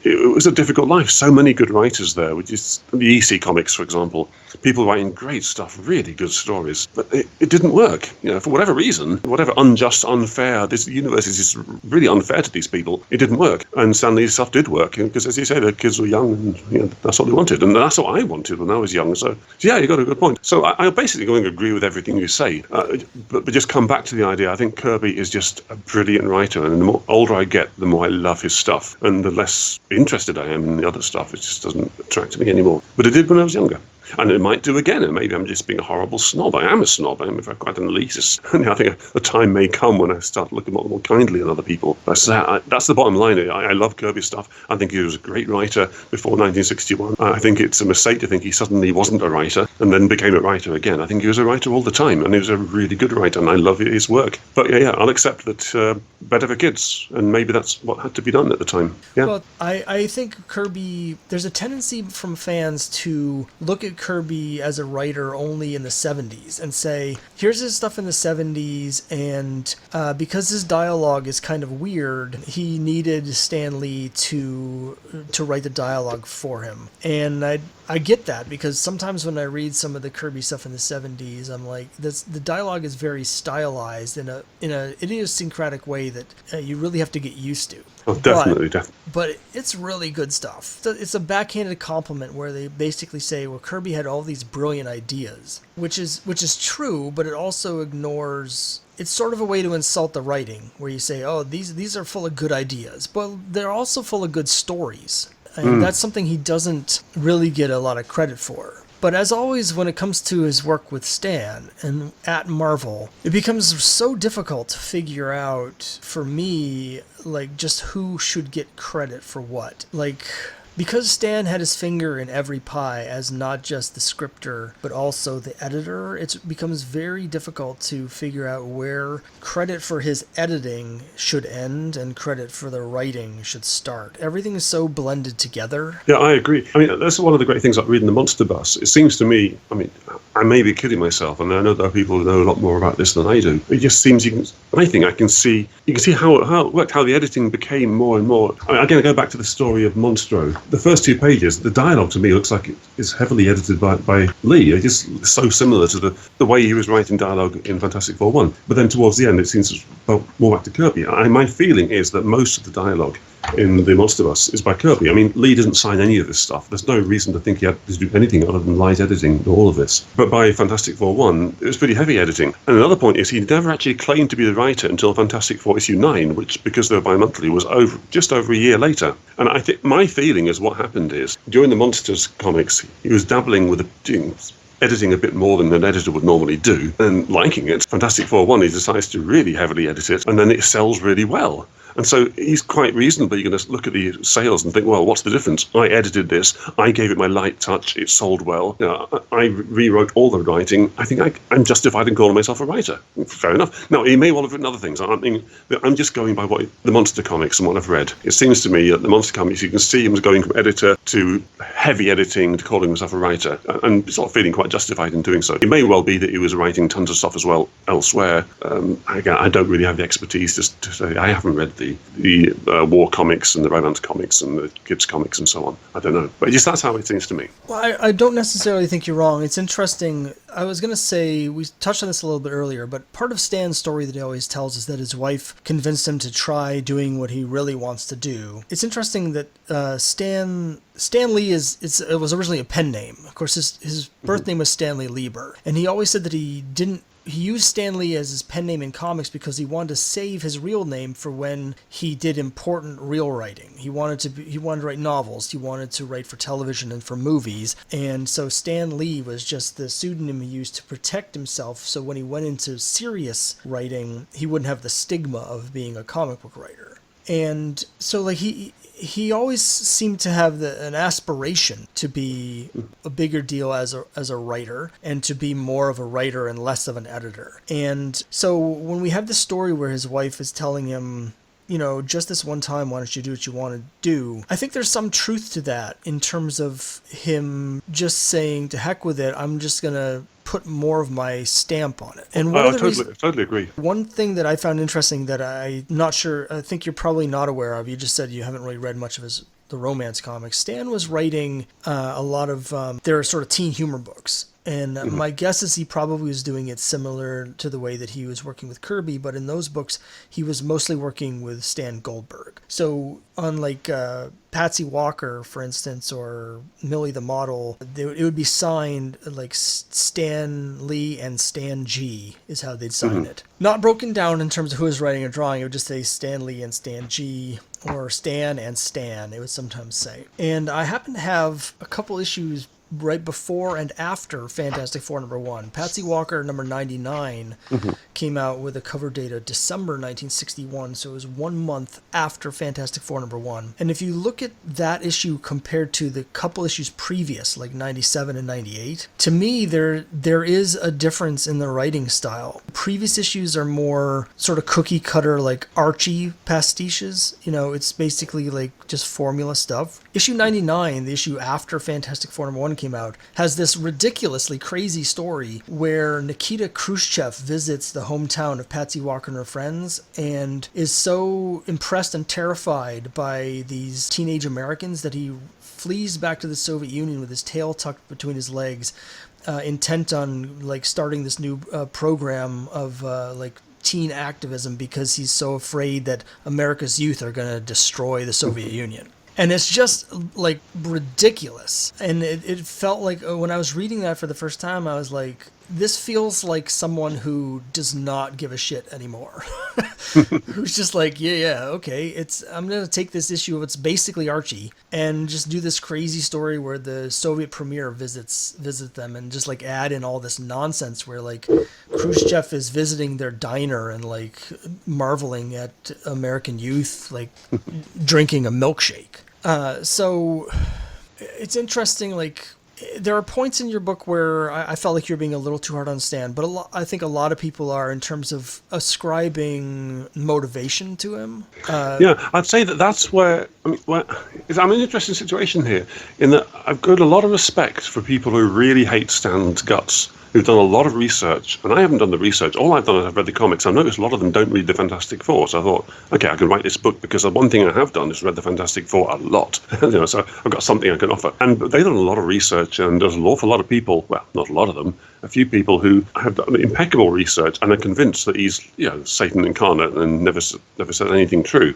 It was a difficult life. So many good writers there, which is the EC comics, for example. People writing great stuff, really good stories. But it didn't work. For whatever reason, whatever unjust, unfair, this universe is just really unfair to these people. It didn't work. And Stan Lee's stuff did work, because as you say, the kids were young, and that's what they wanted. And that's what I wanted when I was young. So yeah, you got a good point. So I'm basically going to agree with everything you say. But just come back to the idea, I think Kirby is just a brilliant writer. And the more older I get, the more I love his stuff. And the less interested I am in the other stuff. It just doesn't attract me anymore. But it did when I was younger. And it might do again, and maybe I'm just being a horrible snob. I am a snob. I'm quite an elitist. And I think the time may come when I start looking more kindly at other people. That's the bottom line. I love Kirby's stuff. I think he was a great writer before 1961. I think it's a mistake to think he suddenly wasn't a writer and then became a writer again. I think he was a writer all the time, and he was a really good writer, and I love his work. But yeah, I'll accept that better for kids, and maybe that's what had to be done at the time. Yeah. Well, I think Kirby, there's a tendency from fans to look at Kirby as a writer only in the 70s and say, here's his stuff in the 70s, and because his dialogue is kind of weird, he needed Stan Lee to write the dialogue for him. And I get that, because sometimes when I read some of the Kirby stuff in the 70s, I'm like, the dialogue is very stylized in a idiosyncratic way that you really have to get used to. Oh, definitely. But it's really good stuff. It's a backhanded compliment where they basically say, well, Kirby had all these brilliant ideas, which is true, but it also ignores. It's sort of a way to insult the writing, where you say, oh, these are full of good ideas, but they're also full of good stories. And that's something he doesn't really get a lot of credit for. But as always, when it comes to his work with Stan and at Marvel, it becomes so difficult to figure out, for me, like, just who should get credit for what. Like, because Stan had his finger in every pie as not just the scripter, but also the editor, it becomes very difficult to figure out where credit for his editing should end and credit for the writing should start. Everything is so blended together. Yeah, I agree. I mean, that's one of the great things about reading the Monster Bus. It seems to me, I mean, I may be kidding myself, and I know there are people who know a lot more about this than I do. It just seems you can see how it worked, how the editing became more and more. I mean, again, I go back to the story of Monstro. The first 2 pages, the dialogue to me looks like it is heavily edited by Lee. It's just so similar to the way he was writing dialogue in Fantastic Four 1. But then towards the end, it seems more back to Kirby. My feeling is that most of the dialogue in the Monster Bus is by Kirby. I mean, Lee didn't sign any of this stuff. There's no reason to think he had to do anything other than light editing all of this. But by Fantastic Four 1, it was pretty heavy editing. And another point is he never actually claimed to be the writer until Fantastic Four issue 9, which, because they were bi-monthly, was just over a year later. And I think my feeling is what happened is, during the Monsters comics, he was dabbling with editing a bit more than an editor would normally do, and liking it. Fantastic Four 1, he decides to really heavily edit it, and then it sells really well. And so he's quite reasonably going to look at the sales and think, well, what's the difference? I edited this. I gave it my light touch. It sold well. You know, I rewrote all the writing. I think I'm justified in calling myself a writer. Fair enough. Now, he may well have written other things. I mean, I'm just going by what the Monster comics and what I've read. It seems to me that the Monster comics, you can see him going from editor to heavy editing to calling himself a writer, and sort of feeling quite justified in doing so. It may well be that he was writing tons of stuff as well elsewhere. Again, I don't really have the expertise to say. I haven't read the war comics and the romance comics and the kids comics and so on. I don't know, but just that's how it seems to me. Well, I don't necessarily think you're wrong. It's interesting. I was going to say, we touched on this a little bit earlier, but part of Stan's story that he always tells is that his wife convinced him to try doing what he really wants to do. It's interesting that Stan Lee it was originally a pen name. Of course, his birth name was Stanley Lieber, and he always said that he used Stan Lee as his pen name in comics because he wanted to save his real name for when he did important real writing. He wanted to write novels. He wanted to write for television and for movies. And so Stan Lee was just the pseudonym he used to protect himself. So when he went into serious writing, he wouldn't have the stigma of being a comic book writer. And so like he always seemed to have an aspiration to be a bigger deal as a writer, and to be more of a writer and less of an editor. And so when we have this story where his wife is telling him, you know, just this one time, why don't you do what you want to do? I think there's some truth to that in terms of him just saying, to heck with it, I'm just going to put more of my stamp on it. And I totally agree. One thing that I found interesting that I'm not sure, I think you're probably not aware of, you just said you haven't really read much of the romance comics. Stan was writing a lot of their sort of teen humor books. And my guess is he probably was doing it similar to the way that he was working with Kirby, but in those books, he was mostly working with Stan Goldberg. So unlike Patsy Walker, for instance, or Millie the Model, it would be signed like Stan Lee and Stan G is how they'd sign it. Not broken down in terms of who is writing or drawing. It would just say Stan Lee and Stan G, or Stan and Stan, it would sometimes say. And I happen to have a couple issues right before and after Fantastic Four #1. Patsy Walker #99 came out with a cover date of December 1961, so it was 1 month after Fantastic Four #1. And if you look at that issue compared to the couple issues previous, like 97 and 98, to me there is a difference in the writing style. Previous issues are more sort of cookie cutter, like Archie pastiches. You know, it's basically like just formula stuff. Issue 99, the issue after Fantastic Four #1 came out, has this ridiculously crazy story where Nikita Khrushchev visits the hometown of Patsy Walker and her friends and is so impressed and terrified by these teenage Americans that he flees back to the Soviet Union with his tail tucked between his legs, intent on like starting this new program of like teen activism, because he's so afraid that America's youth are going to destroy the Soviet Union. And it's just like ridiculous. And it felt like when I was reading that for the first time, I was like, this feels like someone who does not give a shit anymore. Who's just like, yeah, okay, I'm going to take this issue, it's basically Archie, and just do this crazy story where the Soviet premier visit them and just like add in all this nonsense where like Khrushchev is visiting their diner and like marveling at American youth like drinking a milkshake. So it's interesting, like, there are points in your book where I felt like you're being a little too hard on Stan, but I think a lot of people are in terms of ascribing motivation to him. Yeah, I'd say that's where, I'm in an interesting situation here, in that I've got a lot of respect for people who really hate Stan's guts, who've done a lot of research, and I haven't done the research. All I've done is I've read the comics. I've noticed a lot of them don't read the Fantastic Four, so I thought, okay, I can write this book because the one thing I have done is read the Fantastic Four a lot. So I've got something I can offer. And they've done a lot of research, and there's an awful lot of people, well, not a lot of them, a few people who have done impeccable research and are convinced that he's, Satan incarnate and never said anything true.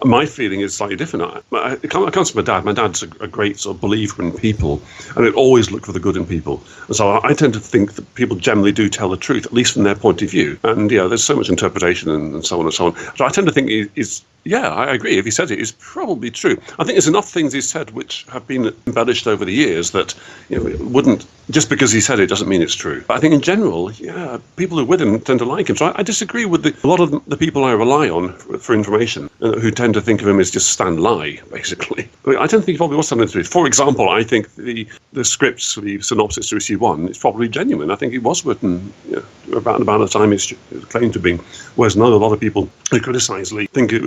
My feeling is slightly different. It comes from my dad. My dad's a great sort of believer in people, and it always looked for the good in people. And so I tend to think that people generally do tell the truth, at least from their point of view. And there's so much interpretation and so on and so on. So I tend to think I agree. If he said it, it's probably true. I think there's enough things he said which have been embellished over the years that it wouldn't, just because he said it doesn't mean it's true. But I think in general, people who are with him tend to like him. So I disagree with a lot of the people I rely on for information, who tend to think of him as just Stan Lie, basically. I tend to think he probably was something to it. For example, I think the scripts, the synopsis to issue 1, is probably genuine. I think it was written about the time it's claimed to be, whereas a lot of people who criticise Lee think it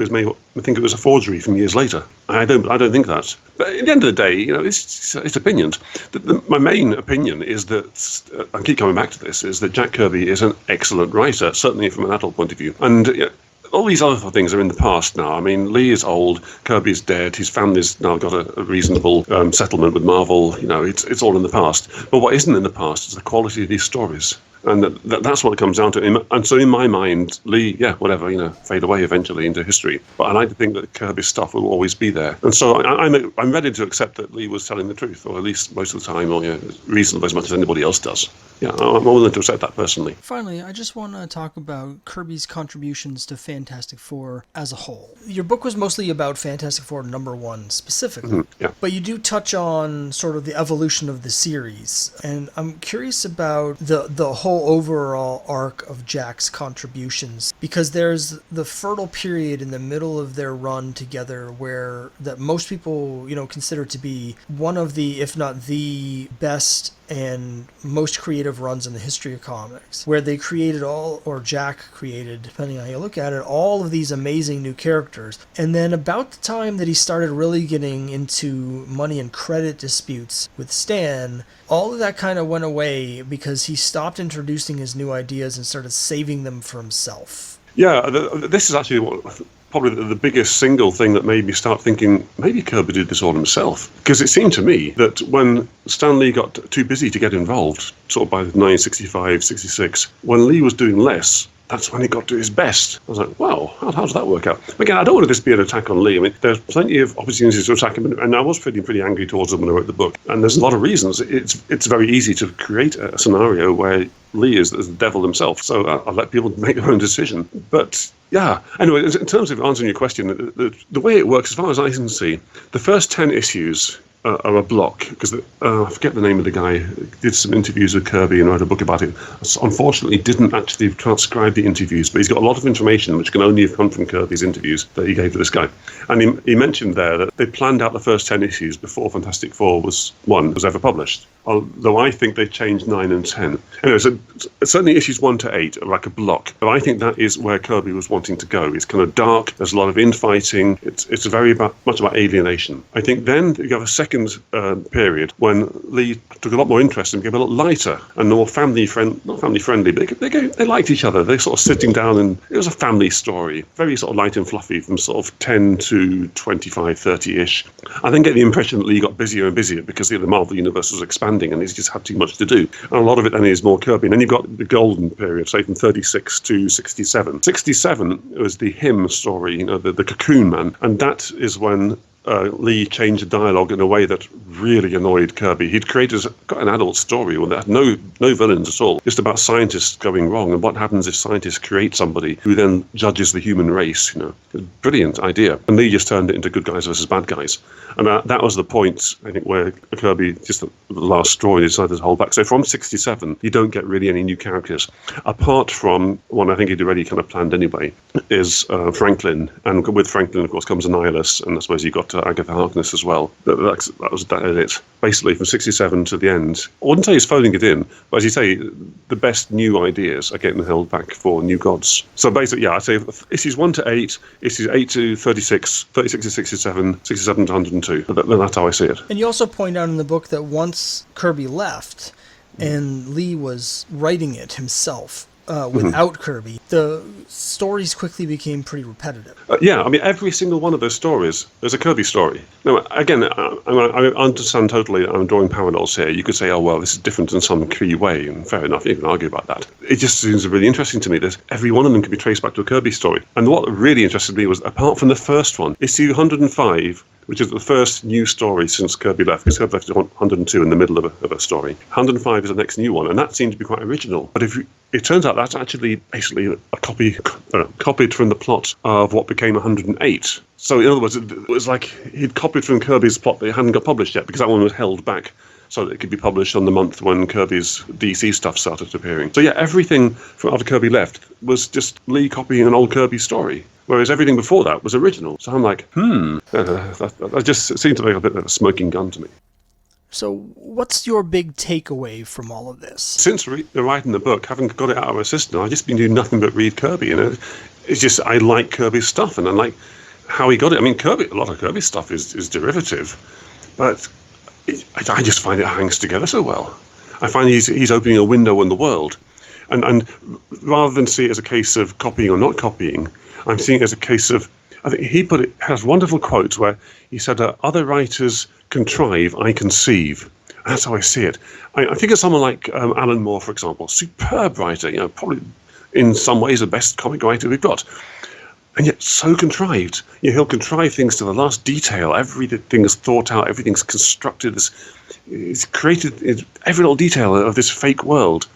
was a forgery from years later. I don't think that. But at the end of the day, it's opinions. My main opinion is that, I keep coming back to this, is that Jack Kirby is an excellent writer, certainly from an adult point of view. And all these other things are in the past now. I mean, Lee is old, Kirby's dead, his family's now got a reasonable settlement with Marvel. It's all in the past. But what isn't in the past is the quality of these stories. And that's what it comes down to. And so in my mind, Lee, fade away eventually into history. But I like to think that Kirby's stuff will always be there. And so I'm ready to accept that Lee was telling the truth, or at least most of the time, or reasonable as much as anybody else does. Yeah, I'm willing to accept that personally. Finally, I just want to talk about Kirby's contributions to Fantastic Four as a whole. Your book was mostly about Fantastic Four #1 specifically, but you do touch on sort of the evolution of the series. And I'm curious about the whole overall arc of Jack's contributions, because there's the fertile period in the middle of their run together where that most people consider to be one of the, if not the best and most creative runs in the history of comics, where they created Jack created, depending on how you look at it, all of these amazing new characters. And then about the time that he started really getting into money and credit disputes with Stan, all of that kind of went away because he stopped introducing his new ideas and started saving them for himself. Yeah, this is actually probably the biggest single thing that made me start thinking maybe Kirby did this all himself. Because it seemed to me that when Stan Lee got too busy to get involved, sort of by 1965, 66, when Lee was doing less, that's when he got to his best. I was like, wow, how does that work out? But again, I don't want this to be an attack on Lee. I mean, there's plenty of opportunities to attack him, and I was feeling pretty angry towards him when I wrote the book. And there's a lot of reasons. It's very easy to create a scenario where Lee is the devil himself. So I'll let people make their own decision. But yeah, anyway, in terms of answering your question, the way it works, as far as I can see, the first 10 issues are a block, because I forget the name of the guy who did some interviews with Kirby and wrote a book about it. Unfortunately, didn't actually transcribe the interviews, but he's got a lot of information which can only have come from Kirby's interviews that he gave to this guy. And he mentioned there that they planned out the first 10 issues before Fantastic Four was ever published, although I think they changed 9 and 10. Anyway, so certainly issues 1 to 8 are like a block, but I think that is where Kirby was wanting to go. It's kind of dark, there's a lot of infighting, it's very much about alienation. I think then you have a second period when Lee took a lot more interest and became a lot lighter and more not family friendly, but they liked each other. They sort of sitting down, and it was a family story, very sort of light and fluffy from sort of 10 to 25, 30-ish. I then get the impression that Lee got busier and busier because the Marvel Universe was expanding and he's just had too much to do. And a lot of it then is more Kirby. And then you've got the golden period, say from 36 to 67. 67 was the him story, the Cocoon Man. And that is when Lee changed the dialogue in a way that really annoyed Kirby. He'd got an adult story with that no villains at all, just about scientists going wrong and what happens if scientists create somebody who then judges the human race. Brilliant idea. And Lee just turned it into good guys versus bad guys, and that was the point, I think, where Kirby, just the last straw, he decided to hold back. So from 67, you don't get really any new characters apart from one I think he'd already kind of planned anyway, is Franklin, and with Franklin of course comes Annihilus, and I suppose you got Agatha Harkness as well. That was it. Basically, from 67 to the end. I wouldn't say he's phoning it in, but as you say, the best new ideas are getting held back for New Gods. So basically, I'd say issues 1 to 8, issues 8 to 36, 36 to 67, 67 to 102. That's how I see it. And you also point out in the book that once Kirby left, and Lee was writing it himself, without Kirby, the stories quickly became pretty repetitive. Every single one of those stories is a Kirby story. Now, again, I understand totally I'm drawing parallels here. You could say, oh, well, this is different in some key way, and fair enough, you can argue about that. It just seems really interesting to me that every one of them can be traced back to a Kirby story. And what really interested me was, apart from the first one, issue 105, which is the first new story since Kirby left, because Kirby left 102 in the middle of a story. 105 is the next new one, and that seemed to be quite original. But it turns out that's actually basically a copied from the plot of what became 108. So in other words, it was like he'd copied from Kirby's plot that hadn't got published yet, because that one was held back so that it could be published on the month when Kirby's DC stuff started appearing. So everything from after Kirby left was just Lee copying an old Kirby story, whereas everything before that was original. So I'm like, that just seemed to be a bit of a smoking gun to me. So what's your big takeaway from all of this? Since writing the book, having got it out of my system, I've just been doing nothing but read Kirby. It's just, I like Kirby's stuff, and I like how he got it. I mean, a lot of Kirby's stuff is derivative, but I just find it hangs together so well. I find he's opening a window on the world. And rather than see it as a case of copying or not copying, I'm seeing it as a case of, I think has wonderful quotes where he said, other writers contrive, I conceive. And that's how I see it. I think of someone like Alan Moore, for example, superb writer, probably in some ways the best comic writer we've got. And yet so contrived. He'll contrive things to the last detail. Everything is thought out. Everything's constructed. It's created every little detail of this fake world.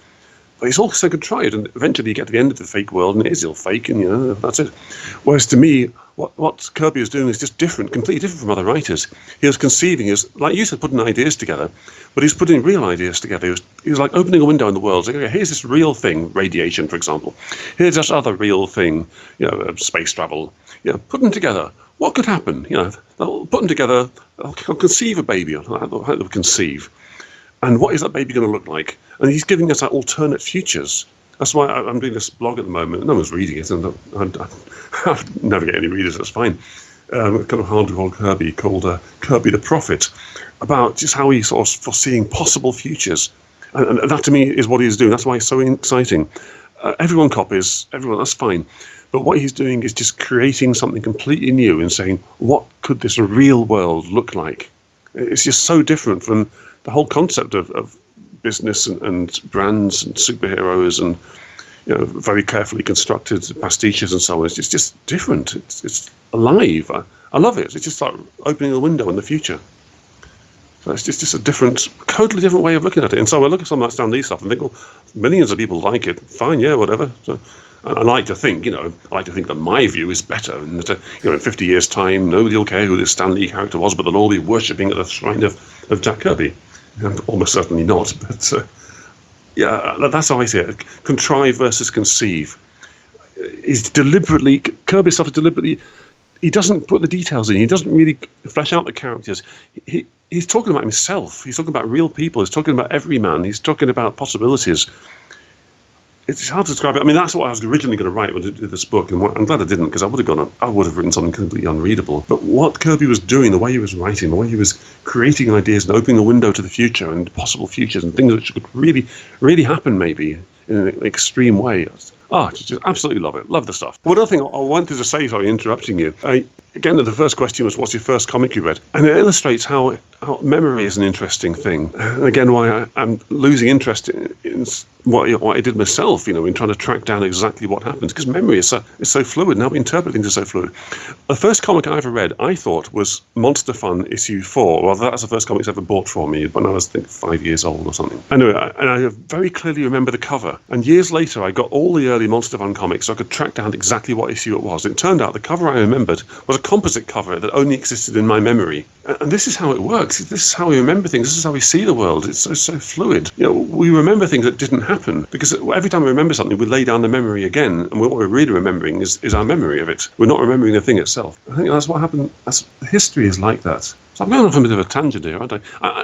But it's all so contrived. And eventually you get to the end of the fake world and it is all fake, and that's it. Whereas to me, what Kirby is doing is just different, completely different from other writers. He was conceiving, like you said, putting ideas together, but he's putting real ideas together. He was like opening a window in the world, saying, okay, here's this real thing, radiation, for example. Here's this other real thing, space travel. Put them together. What could happen? They'll put them together, they'll conceive a baby, they'll conceive. And what is that baby going to look like? And he's giving us alternate futures. That's why I'm doing this blog at the moment. No one's reading it, and I never get any readers. That's fine. Kind of hardcore Kirby called Kirby the Prophet, about just how he's sort of foreseeing possible futures, and that to me is what he's doing. That's why it's so exciting. Everyone copies, everyone. That's fine, but what he's doing is just creating something completely new and saying, what could this real world look like? It's just so different from the whole concept of business and brands and superheroes and very carefully constructed pastiches and so on. It's just different. It's alive. I love it. It's just like opening a window in the future. So it's just a totally different way of looking at it. And so I look at something like Stan Lee stuff and think, well, millions of people like it. Fine, whatever. So I like to think, that my view is better, and that, in 50 years' time, nobody will care who this Stan Lee character was, but they'll all be worshipping at the shrine of Jack Kirby. Almost certainly not, but that's how I see it. Contrive versus conceive. Kirby's stuff is deliberately, he doesn't put the details in, he doesn't really flesh out the characters. He's talking about himself, he's talking about real people, he's talking about every man, he's talking about possibilities. It's hard to describe it. I mean, that's what I was originally going to write when I did this book, and I'm glad I didn't, because I would have written something completely unreadable. But what Kirby was doing, the way he was writing, the way he was creating ideas and opening a window to the future and possible futures and things which could really, really happen maybe in an extreme way. Just absolutely love it. Love the stuff. One other thing I wanted to say, sorry, interrupting you. again, the first question was, what's your first comic you read? And it illustrates how memory is an interesting thing. And again, why I'm losing interest in what I did myself, in trying to track down exactly what happens, because memory is so fluid, and how we interpret things is so fluid. The first comic I ever read, I thought, was Monster Fun issue 4. Well, that's the first comic ever bought for me when I was, I think, 5 years old or something. Anyway, and I very clearly remember the cover. And years later, I got all the early Monster Fun comics, so I could track down exactly what issue it was. It turned out the cover I remembered was a composite cover that only existed in my memory. And this is how it works. This is how we remember things. This is how we see the world. It's so fluid. We remember things that didn't happen, because every time we remember something, we lay down the memory again, and what we're really remembering is our memory of it. We're not remembering the thing itself. I think that's what happened. History is like that. So I'm going off a bit of a tangent here, aren't I?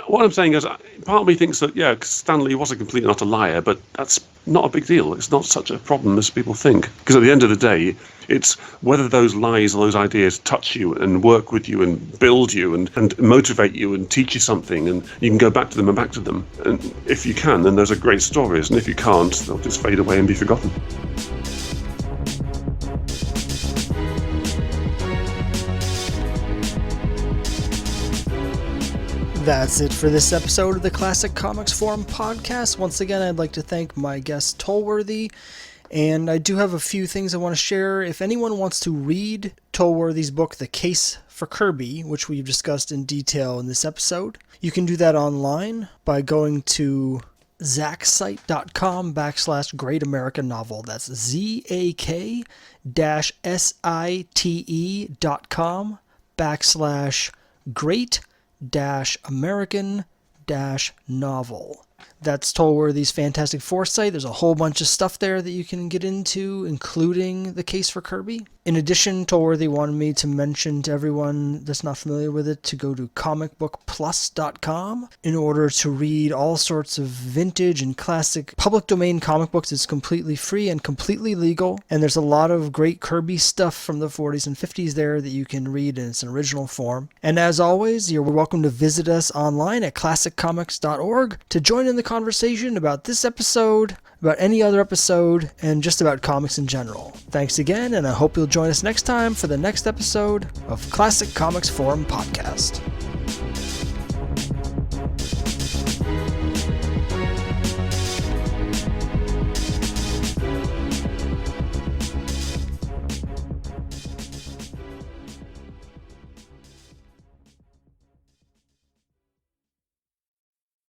What I'm saying is, part of me thinks that, Stanley was a complete and utter liar, but that's not a big deal. It's not such a problem as people think. Because at the end of the day, it's whether those lies or those ideas touch you and work with you and build you and motivate you and teach you something, and you can go back to them and back to them. And if you can, then those are great stories. And if you can't, they'll just fade away and be forgotten. That's it for this episode of the Classic Comics Forum podcast. Once again, I'd like to thank my guest Tolworthy, and I do have a few things I want to share. If anyone wants to read Tolworthy's book, The Case for Kirby, which we've discussed in detail in this episode, you can do that online by going to zaksite.com/Great American Novel. That's ZAK-site.com/Great-American-Novel. That's Tolworthy's Fantastic Four site. There's a whole bunch of stuff there that you can get into, including The Case for Kirby. In addition, Tolworthy wanted me to mention to everyone that's not familiar with it to go to comicbookplus.com in order to read all sorts of vintage and classic public domain comic books. It's completely free and completely legal, and there's a lot of great Kirby stuff from the 40s and 50s there that you can read in its original form. And as always, you're welcome to visit us online at classiccomics.org to join in the conversation about this episode, about any other episode, and just about comics in general. Thanks again, and I hope you'll join us next time for the next episode of Classic Comics Forum Podcast.